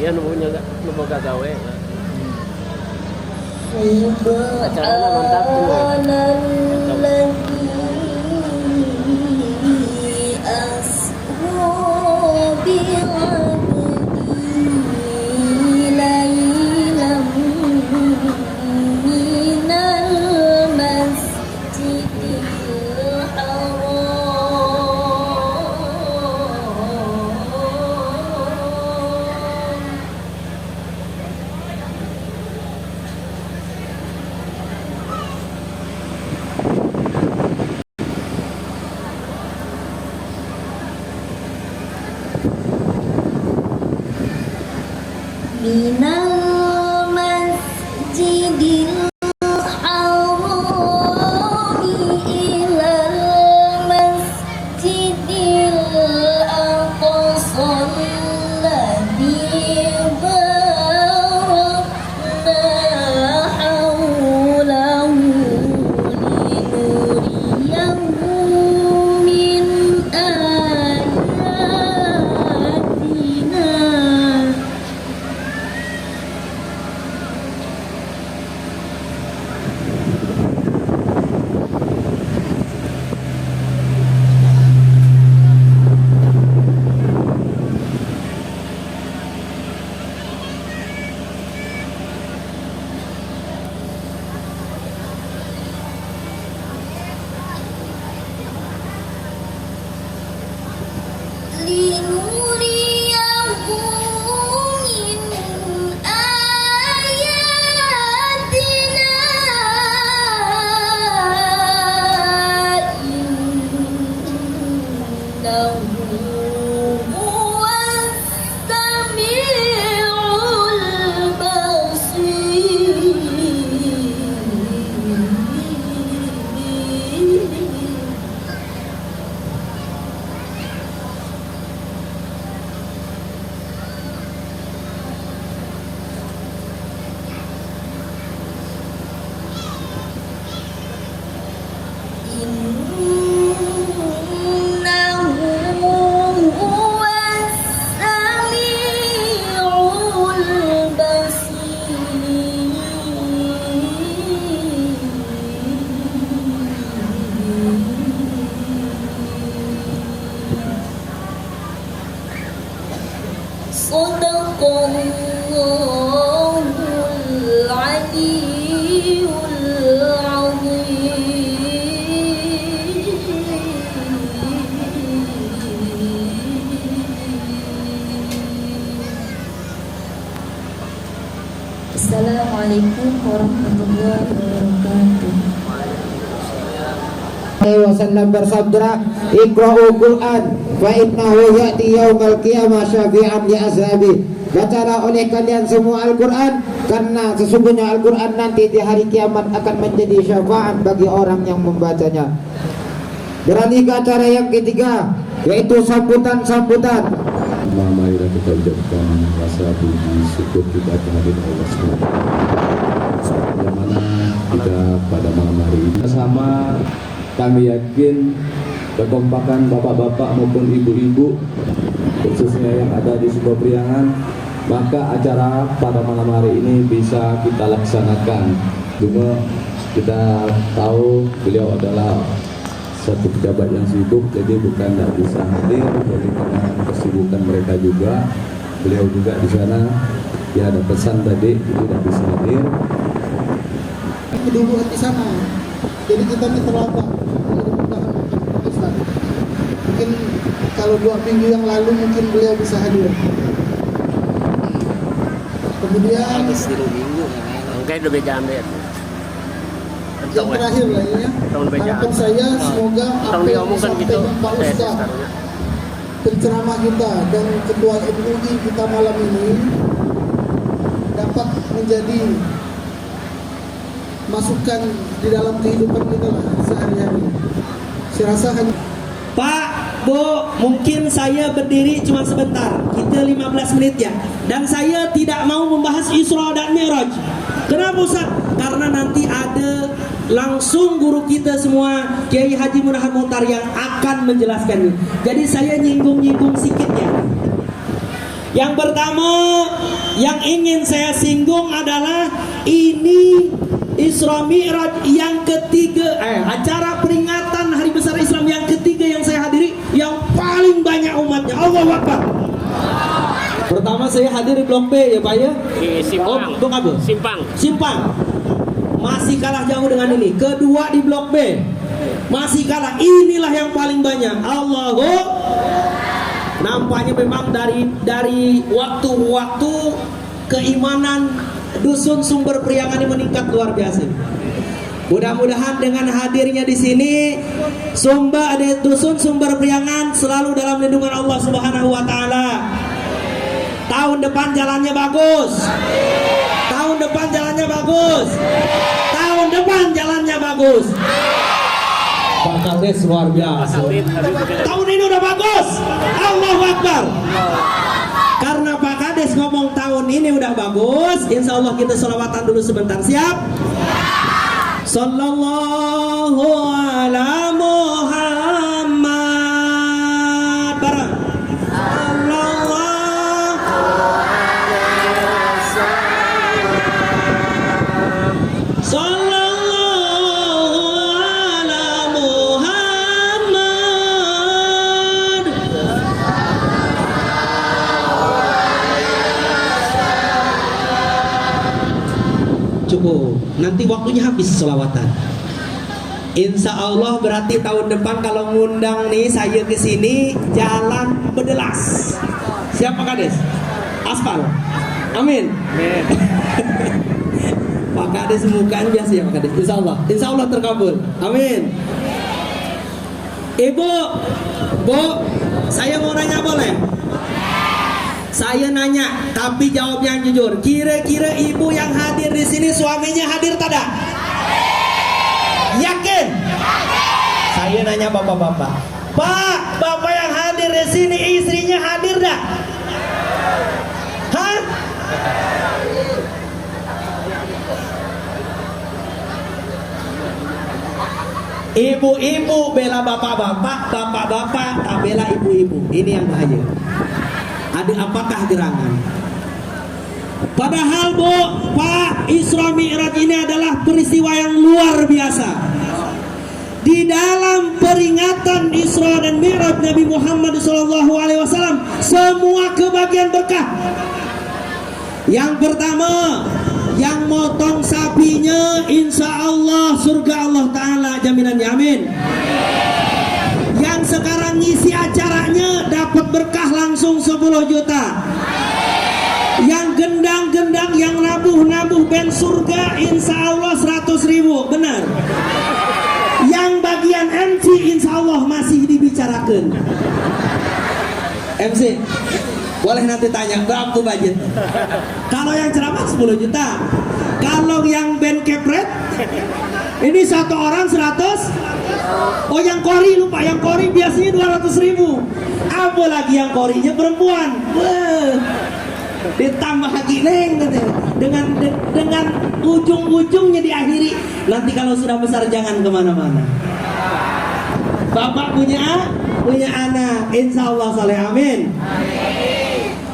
ya nubunya nuboga gawe. Acaranya mantap tuh. Minal masjidil haram ilal masjidil aqsa alladzi barakna hawlahu linuriyahu min ayatina. Linuriyahu min ayatina innahu huwas sami'ul basir. Sadaqallahul aliyyul azim. Assalamualaikum warahmatullahi wabarakatuh. Wasallam bersabda, "Iqra'ul Qur'an fa innahu ya'ti yaumal qiyamah syafi'an li ashabi." Bacalah oleh kalian semua Al-Qur'an, karena sesungguhnya Al-Qur'an nanti di hari kiamat akan menjadi syafaat bagi orang yang membacanya. Beralih ke acara yang ketiga, yaitu sambutan-sambutan. Marilah kita ucapkan rasa puji syukur kita kehadirat Allah SWT, yang mana kita pada malam hari ini sama kami yakin kekompakan bapak-bapak maupun ibu-ibu khususnya yang ada di sebuah priangan, maka acara pada malam hari ini bisa kita laksanakan. Cuma kita tahu beliau adalah satu pejabat yang sibuk, jadi bukan tidak bisa hadir. Jadi karena kesibukan mereka juga, beliau juga di sana, ya ada pesan tadi, tidak bisa hadir. Dulu di sana, jadi kita ini terlambat. Mungkin kalau 2 minggu yang lalu mungkin beliau bisa hadir. Kemudian Mungkin lebih jamir. yang terakhir lah ya, harapan saya semoga apa yang disampaikan Pak Ustaz, penceramah kita dan Ketua MUI kita malam ini dapat menjadi masukan di dalam kehidupan kita lah sehari-hari. Saya rasa hanya Pak, Bu, mungkin saya berdiri cuma sebentar, kita 15 menit ya. Dan saya tidak mau membahas Isra dan Mi'raj. Kenapa Ustaz? Karena nanti ada langsung guru kita semua, Kiai Haji Munahan Muhtar yang akan menjelaskannya. Jadi saya nyinggung-nyinggung sedikit ya. Yang pertama yang ingin saya singgung adalah ini Isra Mi'raj yang ketiga, acara peringatan Hari Besar Islam yang ketiga yang saya hadiri, yang paling banyak umatnya. Allahu Akbar. Pertama saya hadir di Blok B ya Pak ya. Di Simpang. Oh, Blok apa? Simpang. Simpang. Masih kalah jauh dengan ini. Kedua di Blok B. Masih kalah. Inilah yang paling banyak. Allahu. Nampaknya memang dari waktu-waktu keimanan dusun Sumber Priangan ini meningkat luar biasa. Mudah-mudahan dengan hadirnya di sini dusun Sumber Priangan selalu dalam lindungan Allah Subhanahu wa taala. Tahun depan jalannya bagus. Tahun depan jalannya bagus. Tahun depan jalannya bagus. Pak Kades luar biasa. Tahun ini udah bagus. Allahu Akbar. Karena Pak Kades ngomong tahun ini udah bagus, insya Allah kita sholawatan dulu sebentar. Siap? Sallallahu ala Muhammad. Bareng. Cukup, nanti waktunya habis selawatan. Insya Allah berarti tahun depan kalau ngundang nih saya ke sini jalan Bedelas. Siapa Kades? Aspal. Amin. Pak Kades mukanya biasa ya Pak Kades. Insya Allah terkabul. Amin. Ibu, Bu, saya mau nanya boleh? Saya nanya, tapi jawabnya yang jujur. Kira-kira ibu yang hadir di sini suaminya hadir tak ada? Yakin? Saya nanya bapak-bapak. Pak, bapak yang hadir di sini istrinya hadir tak? Hah? Ibu-ibu bela bapak-bapak, bapak-bapak tak bela ibu-ibu. Ini yang bahaya. Ada apakah gerangan? Padahal Bu, Pak, Isra Mi'raj ini adalah peristiwa yang luar biasa. Di dalam peringatan Isra dan Mi'raj Nabi Muhammad SAW, semua kebagian berkah. Yang pertama, yang motong sapinya insya Allah surga Allah Ta'ala jaminannya, amin. Yang sekarang ngisi acaranya dapat berkah langsung 10 juta. Yang gendang-gendang, yang nabuh-nabuh ben surga insya Allah 100.000, benar. Yang bagian MC insya Allah masih dibicarakan. MC, boleh nanti tanya berapa budget. Kalau yang ceramah 10 juta. Kalau yang band kepret ini satu orang 100. Oh yang kori lupa, yang kori biasanya 200.000. Apa lagi yang korinya perempuan. Ditambah lagi neng dengan ujung-ujungnya diakhiri. Nanti kalau sudah besar jangan kemana-mana. Bapak punya anak, insya Allah saleh, amin.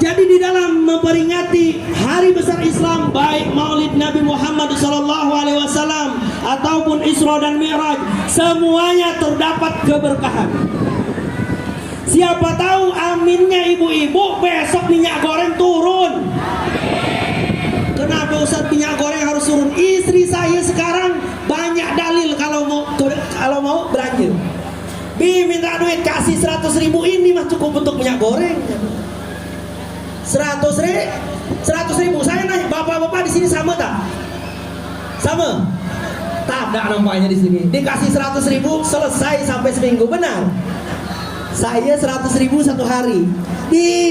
Jadi di dalam memperingati Hari Besar Islam, baik Maulid Nabi Muhammad SAW ataupun Isra dan Mi'raj, semuanya terdapat keberkahan. Siapa tahu aminnya ibu-ibu besok minyak goreng turun. Kenapa Ustaz minyak goreng harus turun? Istri saya sekarang banyak dalil kalau mau belanja. Bi minta duit kasih 100.000, ini mah cukup untuk minyak goreng. 100.000. Saya nanya, bapak-bapak di sini sama tak? Sama? Tak ada nampaknya di sini. Dikasih 100.000 selesai sampai seminggu, benar? Saya 100.000 satu hari.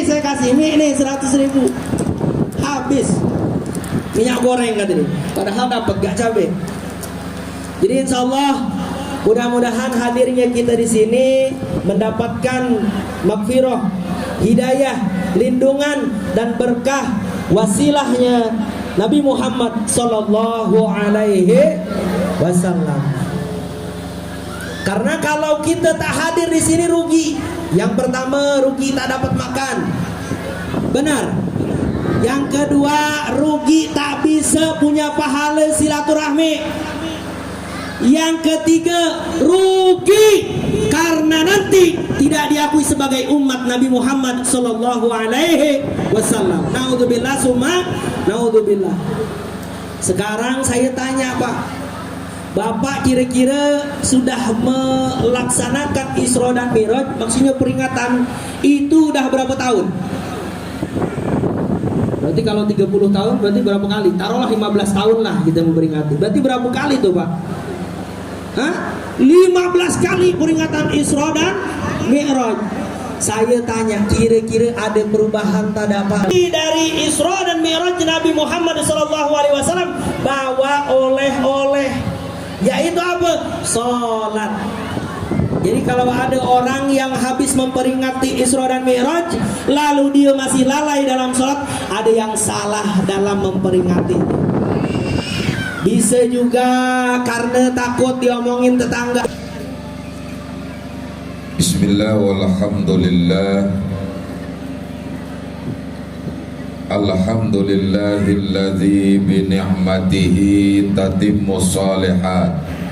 Saya kasih ini 100.000. Habis minyak goreng katanya. Padahal dapat gak cabai. Jadi insya Allah mudah-mudahan hadirnya kita di sini mendapatkan magfirah, hidayah, lindungan dan berkah wasilahnya Nabi Muhammad sallallahu alaihi wasallam. Karena kalau kita tak hadir di sini rugi. Yang pertama rugi tak dapat makan. Benar. Yang kedua, rugi tak bisa punya pahala silaturahmi. Yang ketiga, rugi karena nanti tidak diakui sebagai umat Nabi Muhammad sallallahu alaihi wasallam. Naudzubillah summa naudzubillah. Sekarang saya tanya, Pak. Bapak kira-kira sudah melaksanakan Isra dan Mi'raj, maksudnya peringatan itu udah berapa tahun? Berarti kalau 30 tahun berarti berapa kali? Taruhlah 15 tahun lah kita memperingati. Berarti berapa kali tuh, Pak? Hah? 15 kali peringatan Isra dan Mi'raj. Saya tanya, kira-kira ada perubahan tak apa? Dari Isra dan Mi'raj Nabi Muhammad SAW bawa oleh-oleh, yaitu apa? Salat. Jadi kalau ada orang yang habis memperingati Isra dan Mi'raj lalu dia masih lalai dalam sholat, ada yang salah dalam memperingati. Bisa juga karena takut diomongin tetangga. Bismillah walhamdulillah. Alhamdulillahilladzi bi ni'matihi tatimmus shalihat.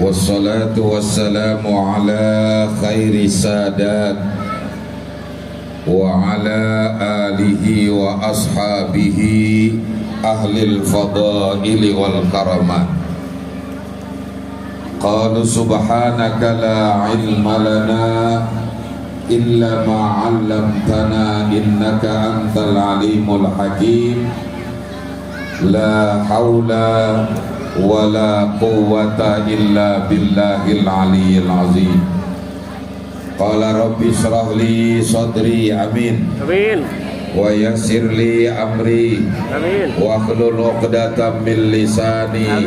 Wassalatu wassalamu ala khairi sadat wa ala alihi wa ashabihi ahlil fadaili wal karamat. Qalu subhanaka la ilma lana illa ma 'allamtana innaka antal alimul hakim. La haula wala quwwata illa billahil aliyyil azim. Qala rabbi shrah li sadri, amin. Amin. Wa yassir li amri, Amin. wa hlul 'uqdatam min lisani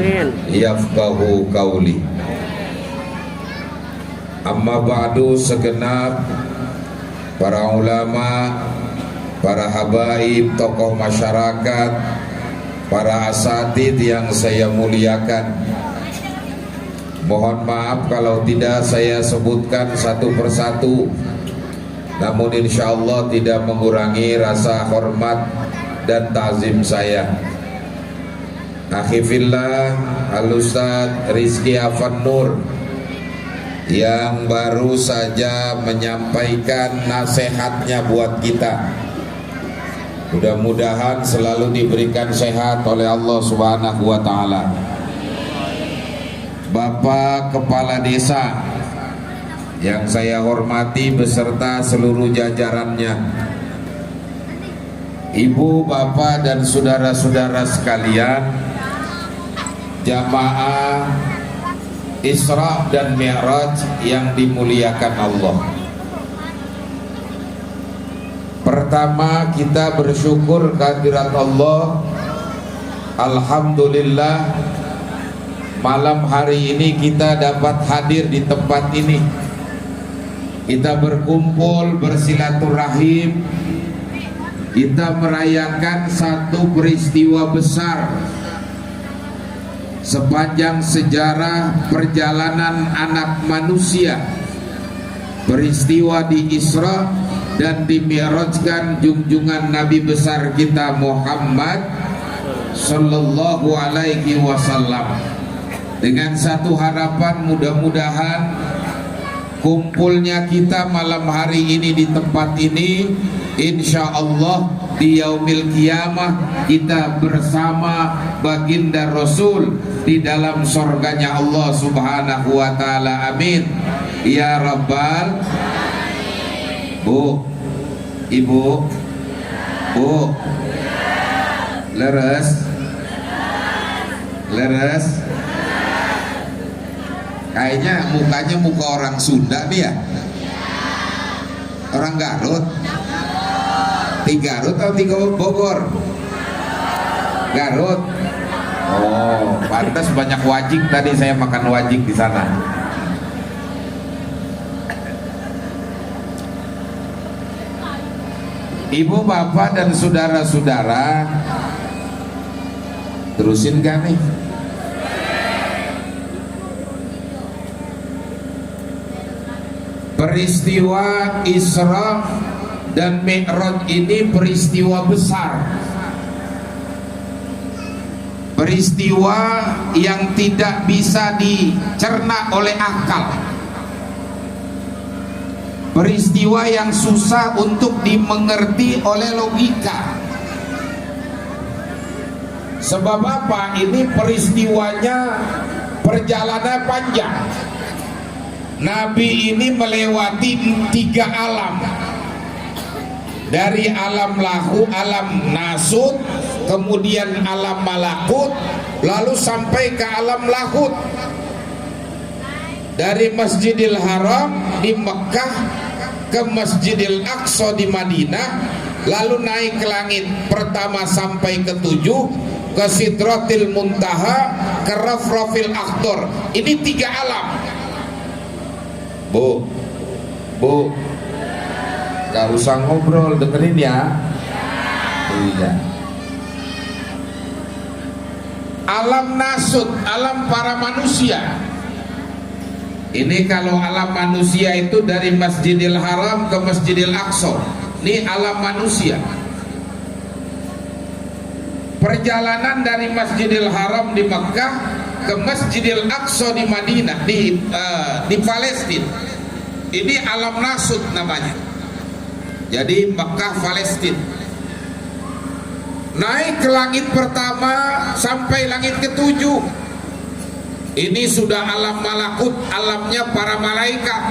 yafqahu qawli. Amma ba'du, segenap para ulama, para habaib, tokoh masyarakat, para asatid yang saya muliakan, mohon maaf kalau tidak saya sebutkan satu persatu, namun insya Allah tidak mengurangi rasa hormat dan ta'zim saya. Akhi fillah, Al-Ustaz Rizky Afan Nur yang baru saja menyampaikan nasihatnya buat kita. Mudah-mudahan selalu diberikan sehat oleh Allah Subhanahu wa taala. Bapak Kepala Desa yang saya hormati beserta seluruh jajarannya, Ibu, Bapak dan saudara-saudara sekalian, jamaah Isra dan Mi'raj yang dimuliakan Allah. Pertama, kita bersyukur kehadirat Allah. Alhamdulillah, malam hari ini kita dapat hadir di tempat ini. Kita berkumpul, bersilaturahim. Kita merayakan satu peristiwa besar sepanjang sejarah perjalanan anak manusia. Peristiwa di Isra dan dimi'rajkan junjungan Nabi besar kita Muhammad sallallahu alaihi wasallam. Dengan satu harapan, mudah-mudahan kumpulnya kita malam hari ini di tempat ini, insya Allah di yaumil kiamah kita bersama baginda Rasul di dalam surganya Allah Subhanahu wa taala. Amin ya rabbal. Bu, Ibu, Bu, leres, leres. Kayaknya mukanya muka orang Sunda nih ya. Orang Garut. Di Garut atau di Bogor? Garut. Oh, pantas banyak wajik, tadi saya makan wajik di sana. Ibu, bapak dan saudara-saudara, terusin kan nih? Peristiwa Isra dan Mi'raj ini peristiwa besar, peristiwa yang tidak bisa dicerna oleh akal, peristiwa yang susah untuk dimengerti oleh logika. Sebab apa? Ini peristiwanya perjalanan panjang. Nabi ini melewati 3 alam. Dari alam lahu, alam nasut, kemudian alam malakut, lalu sampai ke alam lahut. Dari Masjidil Haram di Mekah ke Masjidil Aqsa di Madinah, lalu naik ke langit pertama sampai ke 7, ke Sidratil Muntaha, ke Rafrafil Akhdar. Ini 3 alam. Bu, gak usah ngobrol, dengerin ya. Iya. Alam nasut, alam para manusia. Ini kalau alam manusia itu dari Masjidil Haram ke Masjidil Aqsa. Ini alam manusia. Perjalanan dari Masjidil Haram di Mekah ke Masjidil Aqsa di Madinah, di Palestina. Ini alam nasut namanya. Jadi Mekah Palestina. Naik ke langit pertama sampai langit ke-7. Ini sudah alam malakut, alamnya para malaikat.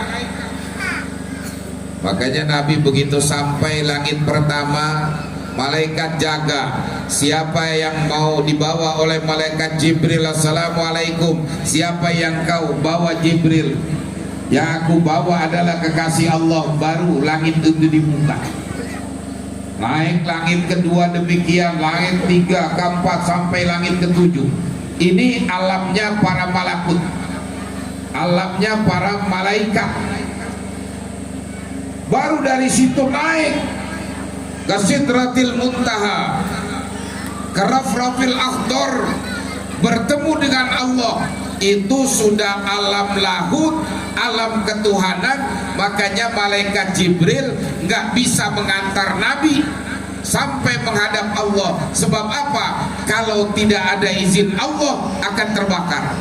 Makanya Nabi begitu sampai langit pertama, malaikat jaga. Siapa yang mau dibawa oleh malaikat Jibril, assalamualaikum. Siapa yang kau bawa Jibril? Yang aku bawa adalah kekasih Allah. Baru langit itu dibuka. Naik langit kedua demikian, langit 3, ke-4 sampai langit ke-7. Ini alamnya para malakut, alamnya para malaikat. Baru dari situ naik ke Sidratil Muntaha, ke Rafrafil Akhdar, bertemu dengan Allah. Itu sudah alam lahut, alam ketuhanan. Makanya malaikat Jibril nggak bisa mengantar Nabi sampai menghadap Allah. Sebab apa? Kalau tidak ada izin Allah akan terbakar.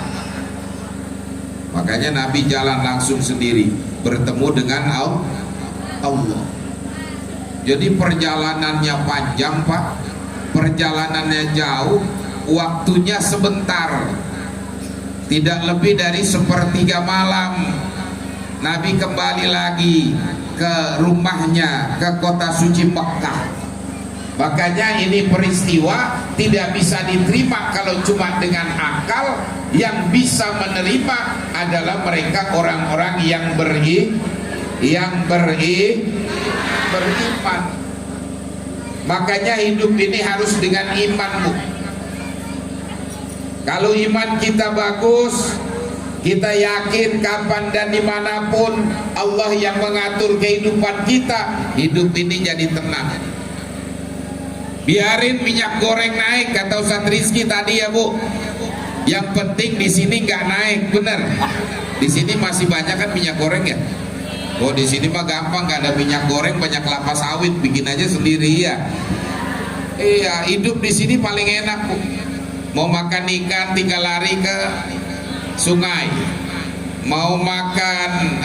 Makanya Nabi jalan langsung sendiri, bertemu dengan Allah. Jadi perjalanannya panjang, Pak. Perjalanannya jauh, waktunya sebentar. Tidak lebih dari 1/3 malam Nabi kembali lagi ke rumahnya, ke kota suci Mekah. Makanya ini peristiwa tidak bisa diterima kalau cuma dengan akal. Yang bisa menerima adalah mereka orang-orang yang beriman. Makanya hidup ini harus dengan iman, Bu. Kalau iman kita bagus, kita yakin kapan dan dimanapun Allah yang mengatur kehidupan kita, hidup ini jadi tenang. Biarin minyak goreng naik, kata Ustaz Rizky tadi ya, Bu. Yang penting di sini nggak naik, bener. Di sini masih banyak kan minyak goreng ya. Oh, di sini mah gampang, nggak ada minyak goreng, banyak kelapa sawit, bikin aja sendiri ya. Iya, hidup di sini paling enak, Bu. Mau makan ikan tinggal lari ke sungai. Mau makan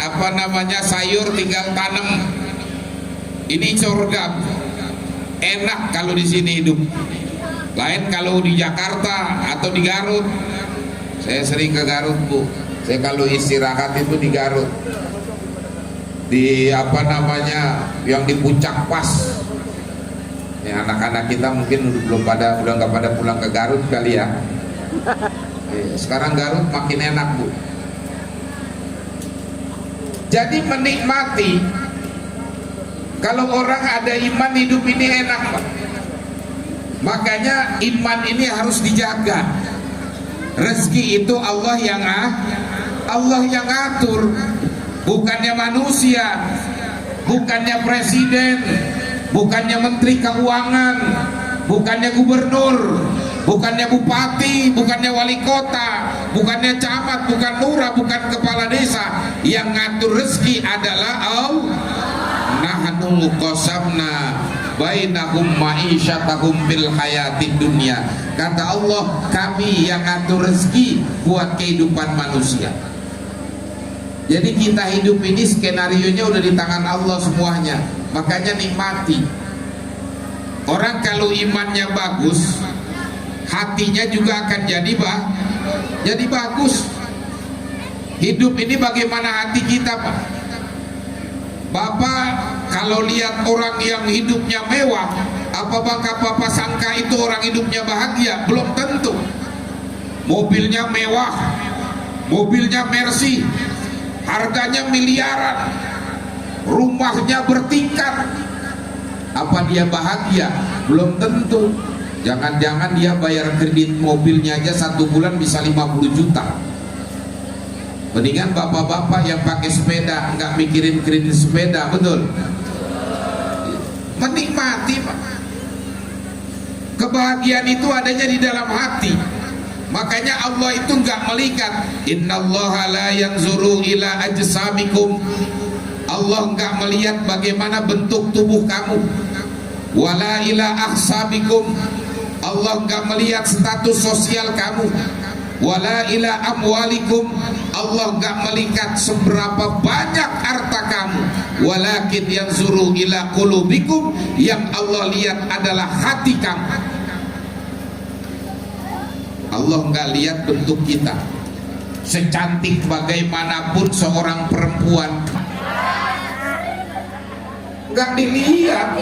sayur tinggal tanam. Ini surga. Enak kalau di sini hidup. Lain kalau di Jakarta atau di Garut. Saya sering ke Garut, Bu. Saya kalau istirahat itu di Garut. Di yang di Puncak Pas. Ya, anak-anak kita mungkin udah nggak pada pulang ke Garut kali ya. Sekarang Garut makin enak, Bu. Jadi menikmati. Kalau orang ada iman, hidup ini enak, Pak. Makanya iman ini harus dijaga. Rezeki itu Allah yang atur, bukannya manusia, bukannya presiden, bukannya menteri keuangan, bukannya gubernur, bukannya bupati, bukannya wali kota, bukannya camat, bukan lurah, bukan kepala desa. Yang ngatur rezeki adalah Allah. Nahnu nahnu qasamna bainahum ma'isyatahum fil hayatid dunya. Kata Allah, kami yang ngatur rezeki buat kehidupan manusia. Jadi kita hidup ini skenarionya udah di tangan Allah semuanya. Makanya nikmati. Orang kalau imannya bagus, hatinya juga akan jadi bagus. Hidup ini bagaimana hati kita, Pak? Bapak kalau lihat orang yang hidupnya mewah, apakah Bapak sangka itu orang hidupnya bahagia? Belum tentu. Mobilnya mewah, mobilnya Mercy, harganya miliaran, rumahnya bertingkat. Apa dia bahagia? Belum tentu. Jangan-jangan dia bayar kredit mobilnya aja 1 bulan bisa 50 juta. Mendingan bapak-bapak yang pakai sepeda nggak mikirin kredit sepeda, betul? Menikmati, Pak. Kebahagiaan itu adanya di dalam hati. Makanya Allah itu nggak melihat. Innallaha la yanzuru ila ajsamikum. Allah nggak melihat bagaimana bentuk tubuh kamu. Wala ila ahsabikum. Allah nggak melihat status sosial kamu. Wala ila amwalikum. Allah nggak melihat seberapa banyak harta kamu. Walakin yanzuru ila qulubikum. Yang Allah lihat adalah hati kamu. Allah nggak lihat bentuk kita. Secantik bagaimanapun seorang perempuan, nggak dilihat.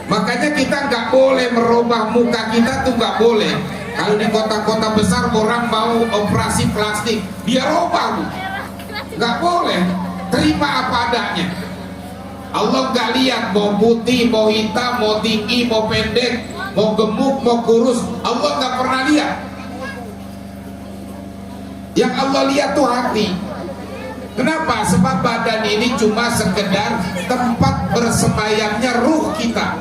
Makanya kita nggak boleh merubah muka kita, tuh nggak boleh. Kalau di kota-kota besar orang mau operasi plastik, dia robah, nggak boleh. Terima apa adanya. Allah nggak lihat mau putih, mau hitam, mau tinggi, mau pendek, mau gemuk, mau kurus. Allah nggak pernah lihat. Yang Allah lihat tuh hati. Kenapa? Sebab badan ini cuma sekedar tempat bersemayamnya ruh kita.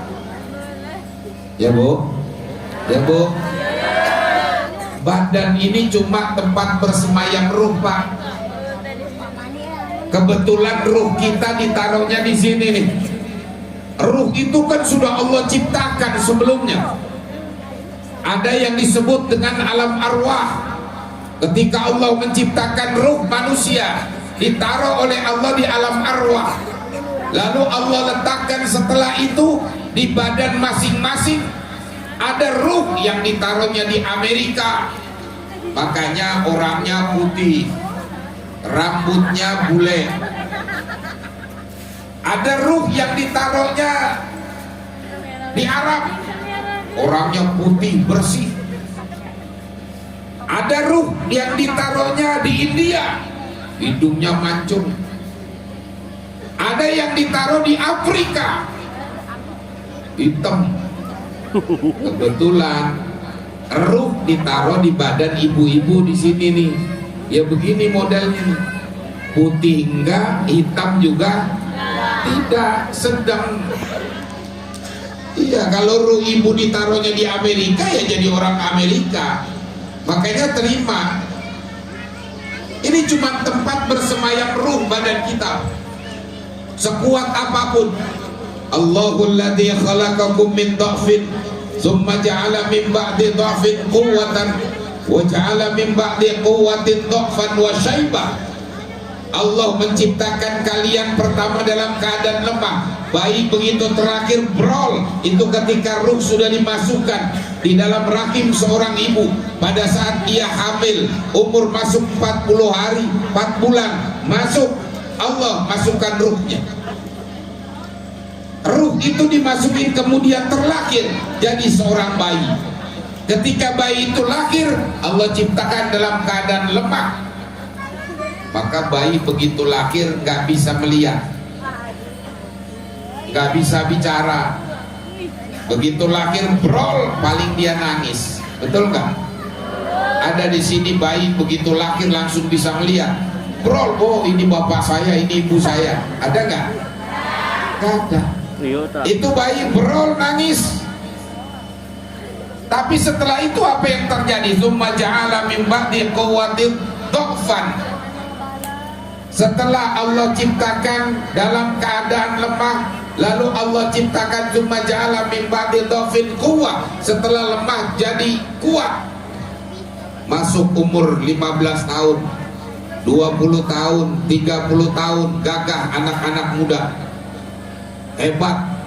Ya Bu? Ya Bu? Badan ini cuma tempat bersemayam ruh, Pak. Kebetulan ruh kita ditaruhnya di sini nih. Ruh itu kan sudah Allah ciptakan sebelumnya. Ada yang disebut dengan alam arwah. Ketika Allah menciptakan ruh manusia, ditaruh oleh Allah di alam arwah. Lalu Allah letakkan setelah itu di badan masing-masing. Ada ruh yang ditaruhnya di Amerika. Makanya orangnya putih, rambutnya bule. Ada ruh yang ditaruhnya di Arab. Orangnya putih, bersih. Ada ruh yang ditaruhnya di India. Hidungnya mancung. Ada yang ditaruh di Afrika. Hitam. Kebetulan ruh ditaruh di badan ibu-ibu di sini nih. Ya begini modelnya nih. Putih enggak, hitam juga tidak, sedang. Iya, kalau ruh ibu ditaruhnya di Amerika ya jadi orang Amerika. Makanya terima. Ini cuma tempat bersemayam ruh badan kita. Sekuat apapun. Allahul ladzi khalaqakum min dha'fin tsumma ja'ala min ba'di dha'fin quwwatan wa ja'ala min ba'di quwwatin dha'fan wa syaibah. Allah menciptakan kalian pertama dalam keadaan lemah, bayi begitu terakhir brol. Itu ketika ruh sudah dimasukkan di dalam rahim seorang ibu. Pada saat dia hamil, umur masuk 40 hari, 4 bulan, masuk, Allah masukkan ruhnya. Ruh itu dimasukin kemudian terlahir jadi seorang bayi. Ketika bayi itu lahir, Allah ciptakan dalam keadaan lemah. Maka bayi begitu lahir gak bisa melihat, gak bisa bicara. Begitu lahir brol, paling dia nangis. Betul gak? Ada di sini bayi begitu lahir langsung bisa melihat. Brol, oh ini bapak saya, ini ibu saya. Ada gak? Gak ada. Itu bayi brol nangis. Tapi setelah itu apa yang terjadi? Tsumma ja'ala min ba'di quwwatin dha'fan. Setelah Allah ciptakan dalam keadaan lemah, Lalu Allah ciptakan cuma ja'ala min ba'di dhafin quwwah, setelah lemah jadi kuat. Masuk umur 15 tahun, 20 tahun, 30 tahun, gagah anak-anak muda. Hebat.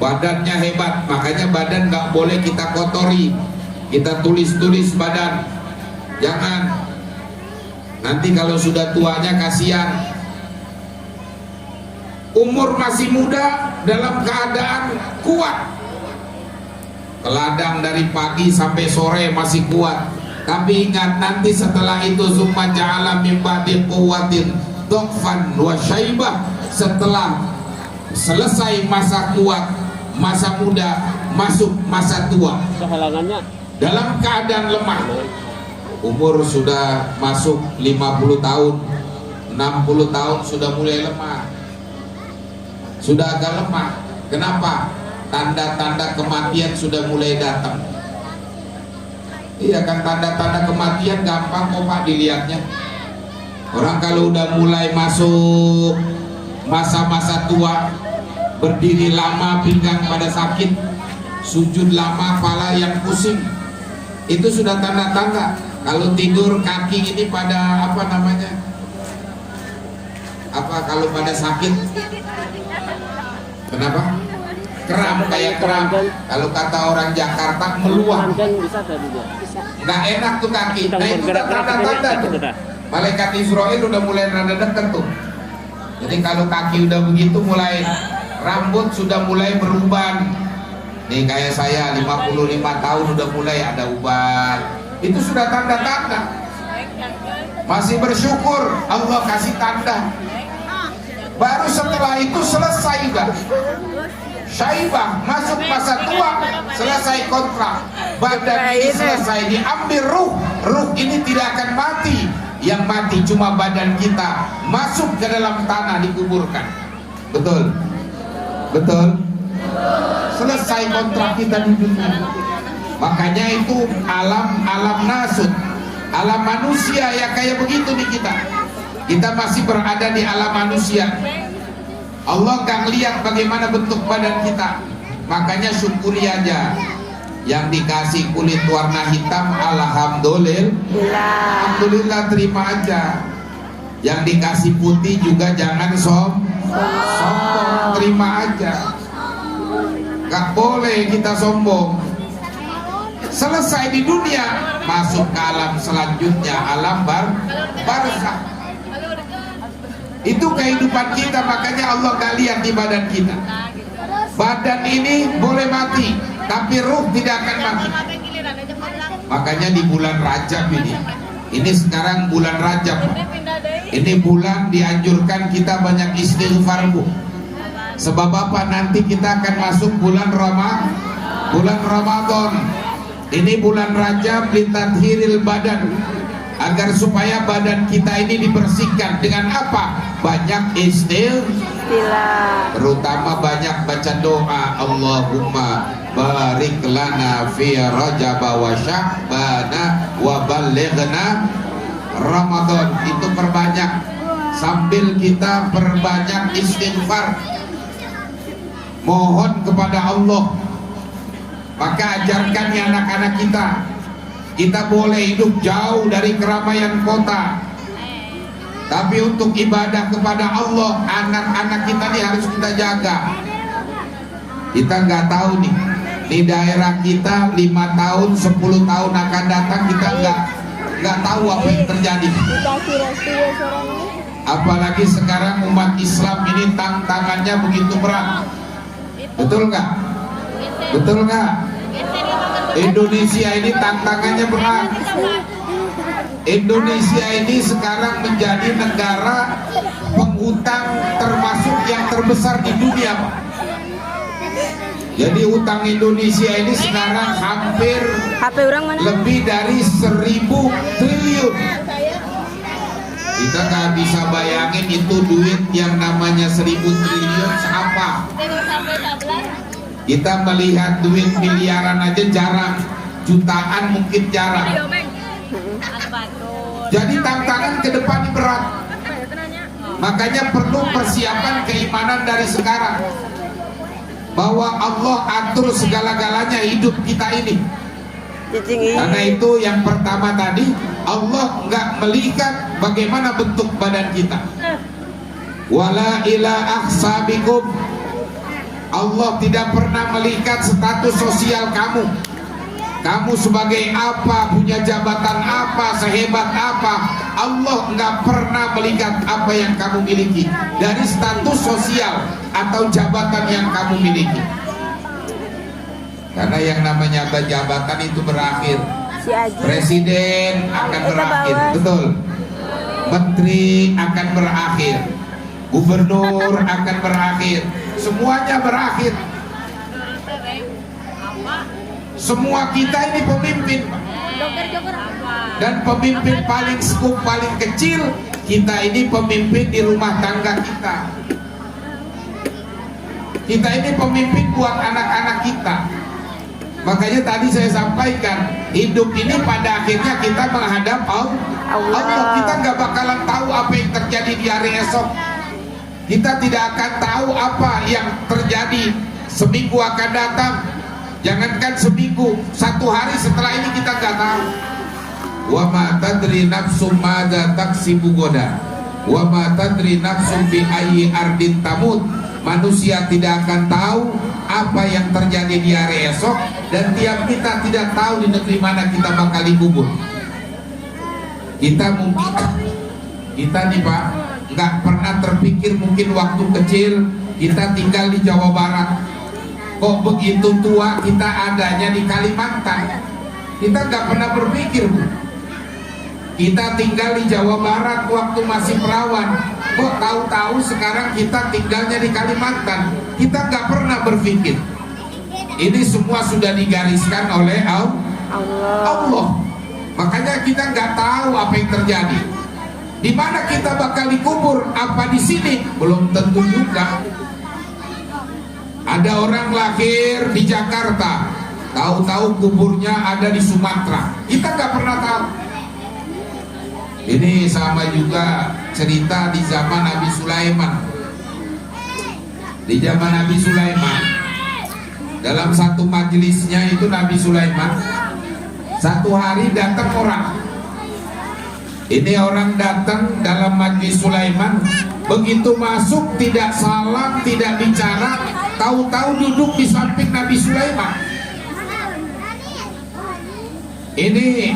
Badannya hebat, makanya badan nggak boleh kita kotori. Kita tulis-tulis badan. Jangan. Nanti kalau sudah tuanya kasihan. Umur masih muda dalam keadaan kuat. Teladang dari pagi sampai sore masih kuat. Tapi ingat, nanti setelah itu summa ja'ala min ba'di quwwatin dhafan wa syaibah. Setelah selesai masa kuat, masa muda, masuk masa tua. Kehalangannya Dalam keadaan lemah. Umur sudah masuk 50 tahun, 60 tahun sudah mulai lemah. Sudah agak lemah. Kenapa? Tanda-tanda kematian sudah mulai datang. Iya kan, tanda-tanda kematian gampang kok Pak dilihatnya. Orang kalau udah mulai masuk masa-masa tua, berdiri lama pinggang pada sakit, sujud lama kepala yang pusing, itu sudah tanda-tanda. Kalau tidur kaki ini pada apa namanya? Apa kalau pada sakit? Kenapa? Kram, kayak kram. Kalau kata orang Jakarta meluah. kan bisa tadi dia. Nggak enak tuh kaki. Nah itu udah tanda-tanda tuh. Malaikat Israel udah mulai rada deket tuh. Jadi kalau kaki udah begitu, mulai rambut sudah mulai berubah. Nih kayak saya 55 tahun udah mulai ada uban. Itu sudah tanda-tanda. Masih bersyukur Allah kasih tanda. Baru setelah itu selesai udah. Syaibah, masuk masa tua, selesai kontrak. Badan ini selesai, diambil ruh. Ruh ini tidak akan mati. Yang mati cuma badan kita. Masuk ke dalam tanah, dikuburkan. Betul? Betul? Selesai kontrak kita di dunia. Makanya itu alam nasut, alam manusia ya kayak begitu nih kita. Kita masih berada di alam manusia. Allah gak lihat bagaimana bentuk badan kita. Makanya syukuri aja. Yang dikasih kulit warna hitam, alhamdulillah, terima aja. Yang dikasih putih juga jangan sombong, terima aja. Gak boleh kita sombong. Selesai di dunia, masuk ke alam selanjutnya, alam barzakh. Itu kehidupan kita. Makanya Allah gak lihat di badan kita. Badan ini boleh mati, tapi ruh tidak akan mati. Makanya di bulan Rajab ini sekarang bulan Rajab, ini bulan dianjurkan kita banyak istighfar, Bu. Sebab apa? Nanti kita akan masuk bulan Ramadan. Ini bulan Rajab litathiril badan, agar supaya badan kita ini dibersihkan dengan apa? Banyak istighfar, terutama banyak baca doa. Allahumma barik lana fi Rajab wa Sya'bana wa ballighna Ramadan. Itu perbanyak, sambil kita perbanyak istighfar, mohon kepada Allah. Maka ajarkan ya anak-anak kita. Kita boleh hidup jauh dari keramaian kota, tapi untuk ibadah kepada Allah, anak-anak kita ini harus kita jaga. Kita nggak tahu nih, di daerah kita 5 tahun, 10 tahun akan datang, kita nggak tahu apa yang terjadi. Apalagi sekarang umat Islam ini tantangannya begitu berat. Betul nggak? Betul nggak? Indonesia ini tantangannya berat. Indonesia ini sekarang menjadi negara penghutang termasuk yang terbesar di dunia, Pak. Jadi utang Indonesia ini sekarang hampir lebih dari 1.000 triliun. Kita nggak bisa bayangin itu duit yang namanya 1.000 triliun apa. Kita melihat duit miliaran aja jarang, jutaan mungkin jarang. Jadi tantangan ke depan berat. Makanya perlu persiapan keimanan dari sekarang, bahwa Allah atur segala-galanya hidup kita ini. Karena itu yang pertama tadi, Allah nggak melihat bagaimana bentuk badan kita. Wala ila ahsabikum, Allah tidak pernah melihat status sosial kamu. Kamu sebagai apa, punya jabatan apa, sehebat apa. Allah nggak pernah melihat apa yang kamu miliki dari status sosial atau jabatan yang kamu miliki. Karena yang namanya jabatan itu berakhir. Presiden akan berakhir, betul. Menteri akan berakhir, gubernur akan berakhir, semuanya berakhir. Semua kita ini pemimpin, dan pemimpin paling skup, paling kecil kita ini pemimpin di rumah tangga kita. Kita ini pemimpin buat anak-anak kita. Makanya tadi saya sampaikan, hidup ini pada akhirnya kita menghadap Allah. Kita nggak bakalan tahu apa yang terjadi di hari esok. Kita tidak akan tahu apa yang terjadi seminggu akan datang. Jangankan seminggu, 1 hari setelah ini kita nggak tahu. Wa ma tadri nafsum madza taksibu goda, wa ma tadri nafsum bi ayyi ardin tamut. Manusia tidak akan tahu apa yang terjadi di hari esok, dan tiap kita tidak tahu di negeri mana kita bakal dikubur. Kita nih Pak, nggak pernah terpikir mungkin waktu kecil kita tinggal di Jawa Barat. Kok begitu tua kita adanya di Kalimantan? Kita nggak pernah berpikir, Bu. Kita tinggal di Jawa Barat waktu masih perawan. Kok tahu-tahu sekarang kita tinggalnya di Kalimantan? Kita nggak pernah berpikir. Ini semua sudah digariskan oleh Allah. Makanya kita nggak tahu apa yang terjadi. Di mana kita bakal dikubur? Apa di sini? Belum tentu juga. Ada orang lahir di Jakarta, tahu-tahu kuburnya ada di Sumatera. Kita nggak pernah tahu. Ini sama juga cerita di zaman Nabi Sulaiman. Di zaman Nabi Sulaiman, dalam satu majelisnya itu Nabi Sulaiman, satu hari datang orang. Ini orang datang dalam majelis Sulaiman, begitu masuk tidak salam, tidak bicara, tahu-tahu duduk di samping Nabi Sulaiman. Ini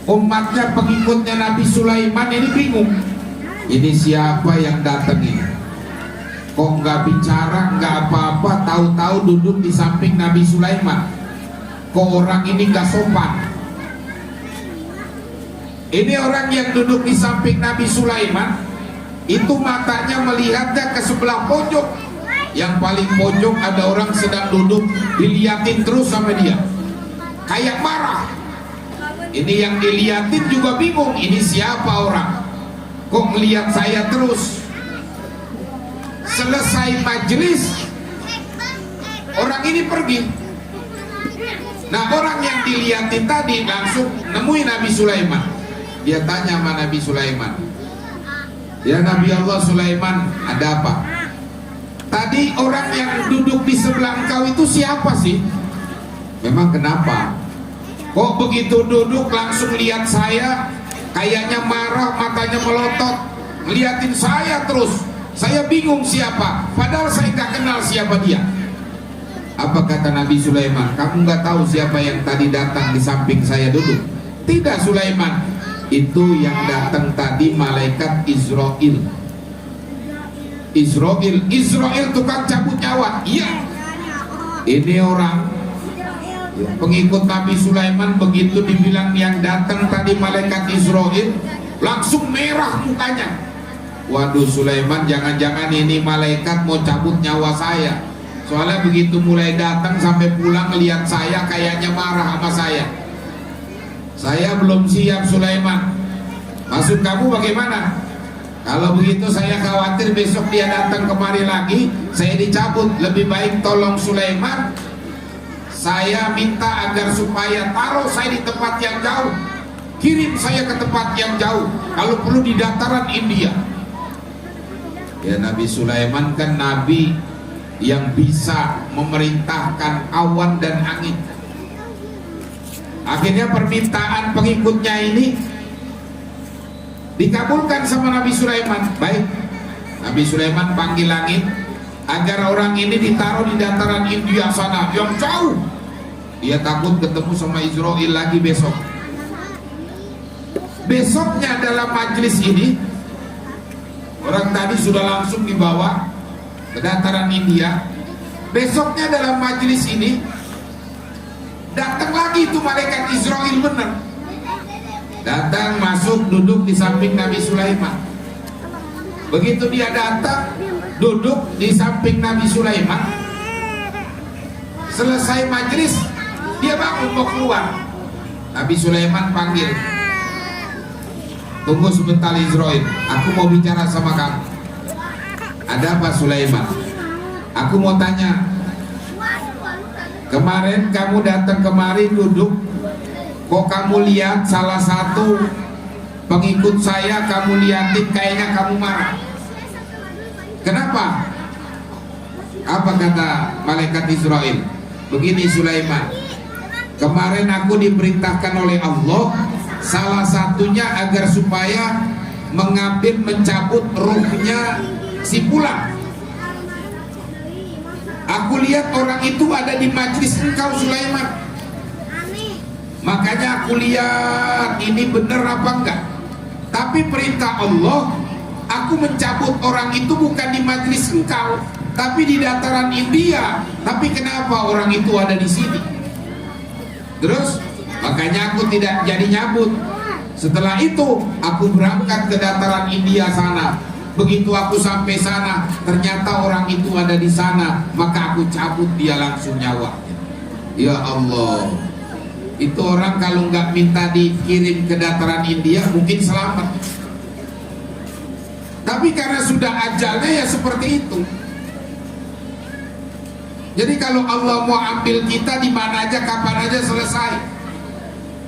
umatnya, pengikutnya Nabi Sulaiman ini bingung. Ini siapa yang datang ini? Kok nggak bicara, nggak apa-apa, tahu-tahu duduk di samping Nabi Sulaiman. Kok orang ini nggak sopan? Ini orang yang duduk di samping Nabi Sulaiman, itu matanya melihatnya ke sebelah pojok. Yang paling pojok ada orang sedang duduk, diliatin terus sama dia, kayak marah. Ini yang diliatin juga bingung, ini siapa orang? Kok melihat saya terus? Selesai majelis, orang ini pergi. Nah, orang yang diliatin tadi langsung nemuin Nabi Sulaiman. Dia tanya sama Nabi Sulaiman, ya Nabi Allah Sulaiman, ada apa? Tadi orang yang duduk di sebelah engkau itu siapa sih? Memang kenapa? Kok begitu duduk langsung lihat saya, kayaknya marah, matanya melotot, ngeliatin saya terus. Saya bingung siapa, padahal saya nggak kenal siapa dia. Apa kata Nabi Sulaiman? Kamu nggak tahu siapa yang tadi datang di samping saya duduk? Tidak Sulaiman, itu yang datang tadi malaikat Israel. Israel tukang cabut nyawa. Iya. Ini orang pengikut Nabi Sulaiman, begitu dibilang yang datang tadi malaikat Israel, langsung merah mukanya. Waduh Sulaiman, jangan-jangan ini malaikat mau cabut nyawa saya. Soalnya begitu mulai datang sampai pulang lihat saya kayaknya marah sama saya. Saya belum siap Sulaiman. Maksud kamu bagaimana? Kalau begitu saya khawatir besok dia datang kemari lagi, saya dicabut. Lebih baik tolong Sulaiman, saya minta agar supaya taruh saya di tempat yang jauh, kirim saya ke tempat yang jauh, kalau perlu di dataran India. Ya, Nabi Sulaiman kan nabi yang bisa memerintahkan awan dan angin. Akhirnya permintaan pengikutnya ini dikabulkan sama Nabi Sulaiman. Baik, Nabi Sulaiman panggil langit agar orang ini ditaruh di dataran India sana yang jauh. Dia takut ketemu sama Israel lagi besok. Besoknya dalam majelis ini, orang tadi sudah langsung dibawa ke dataran India. Besoknya dalam majelis ini datang lagi itu malaikat Israel benar. Datang masuk duduk di samping Nabi Sulaiman. Begitu dia datang duduk di samping Nabi Sulaiman, selesai majelis dia bangun mau keluar. Nabi Sulaiman panggil, tunggu sebentar Israel, aku mau bicara sama kamu. Ada apa Sulaiman? Aku mau tanya, kemarin kamu datang kemari duduk, kok kamu lihat salah satu pengikut saya, kamu liatin kayaknya kamu marah. Kenapa? Apa kata malaikat Israel? Begini Sulaiman, kemarin aku diperintahkan oleh Allah, salah satunya agar supaya mengambil, mencabut ruhnya si Fulan. Aku lihat orang itu ada di majlis engkau Sulaiman. Makanya aku lihat ini benar apa enggak. Tapi perintah Allah, aku mencabut orang itu bukan di majlis engkau, tapi di dataran India. Tapi kenapa orang itu ada di sini? Terus makanya aku tidak jadi nyabut. Setelah itu aku berangkat ke dataran India sana. Begitu aku sampai sana, ternyata orang itu ada di sana, maka aku cabut dia langsung nyawanya. Ya Allah, itu orang kalau nggak minta dikirim ke dataran India mungkin selamat. Tapi karena sudah ajalnya ya seperti itu. Jadi kalau Allah mau ambil kita di mana aja, kapan aja selesai.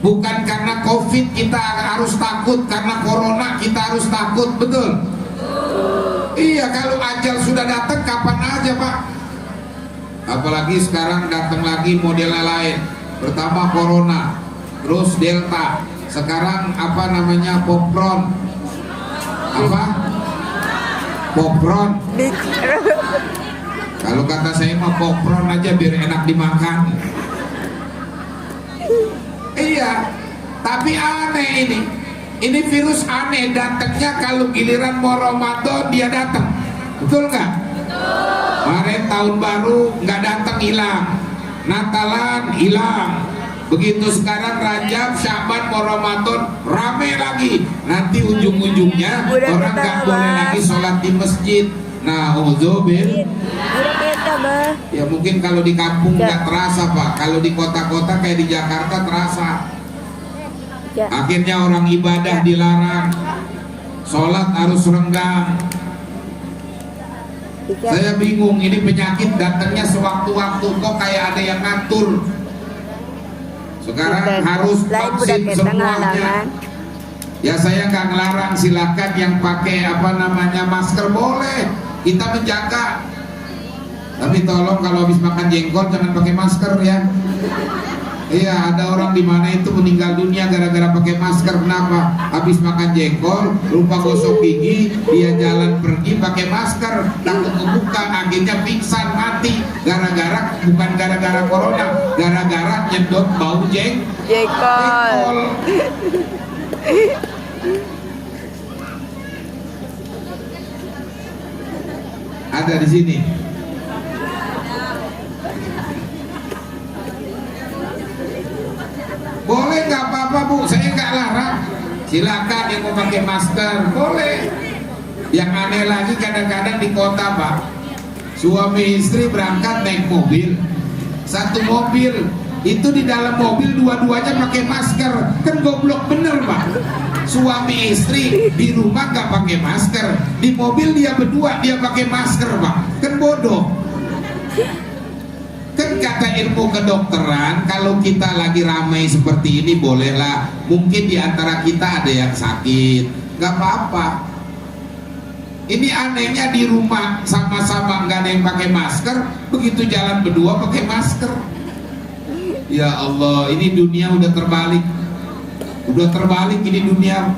Bukan karena COVID kita harus takut, karena corona kita harus takut, betul? Iya, kalau ajal sudah datang kapan aja Pak. Apalagi sekarang datang lagi modelnya lain. Pertama corona, terus delta, sekarang apa namanya, popron. Apa? Popron. Kalau kata saya mah popron aja biar enak dimakan. Iya, tapi aneh ini. Ini virus aneh, datangnya kalau giliran mau Ramadan dia datang, betul nggak? Kemarin tahun baru nggak datang, hilang. Natalan hilang. Begitu sekarang Rajab, Syaban, mau Ramadan rame lagi. Nanti ujung-ujungnya orang nggak boleh lagi sholat di masjid. Nah, uzubil. Ya mungkin kalau di kampung nggak terasa Pak. Kalau di kota-kota kayak di Jakarta terasa. Akhirnya orang ibadah dilarang, sholat harus renggang. Saya bingung, ini penyakit datangnya sewaktu-waktu, kok kayak ada yang ngatur. Sekarang harus vaksin semuanya. Ya saya nggak ngelarang, silakan yang pakai apa namanya masker boleh, kita menjaga. Tapi tolong kalau habis makan jengkol jangan pakai masker ya. Iya, ada orang di mana itu meninggal dunia gara-gara pakai masker. Kenapa? Habis makan jengkol, lupa gosok gigi, dia jalan pergi pakai masker, takut kebuka, akhirnya pingsan mati. Gara-gara, bukan gara-gara corona, gara-gara nyedot bau jengkol. Ada di sini. Boleh nggak apa-apa Bu, saya nggak larang. Silakan yang mau pakai masker, boleh. Yang aneh lagi kadang-kadang di kota Pak, suami istri berangkat naik mobil, satu mobil itu di dalam mobil dua-duanya pakai masker, kan goblok bener Pak. Suami istri di rumah nggak pakai masker, di mobil dia berdua dia pakai masker Pak, kan bodoh. Kan kata ilmu kedokteran, kalau kita lagi ramai seperti ini bolehlah, mungkin di antara kita ada yang sakit, nggak apa-apa. Ini anehnya di rumah sama-sama nggak ada yang pakai masker, begitu jalan berdua pakai masker. Ya Allah, ini dunia udah terbalik. Udah terbalik ini dunia.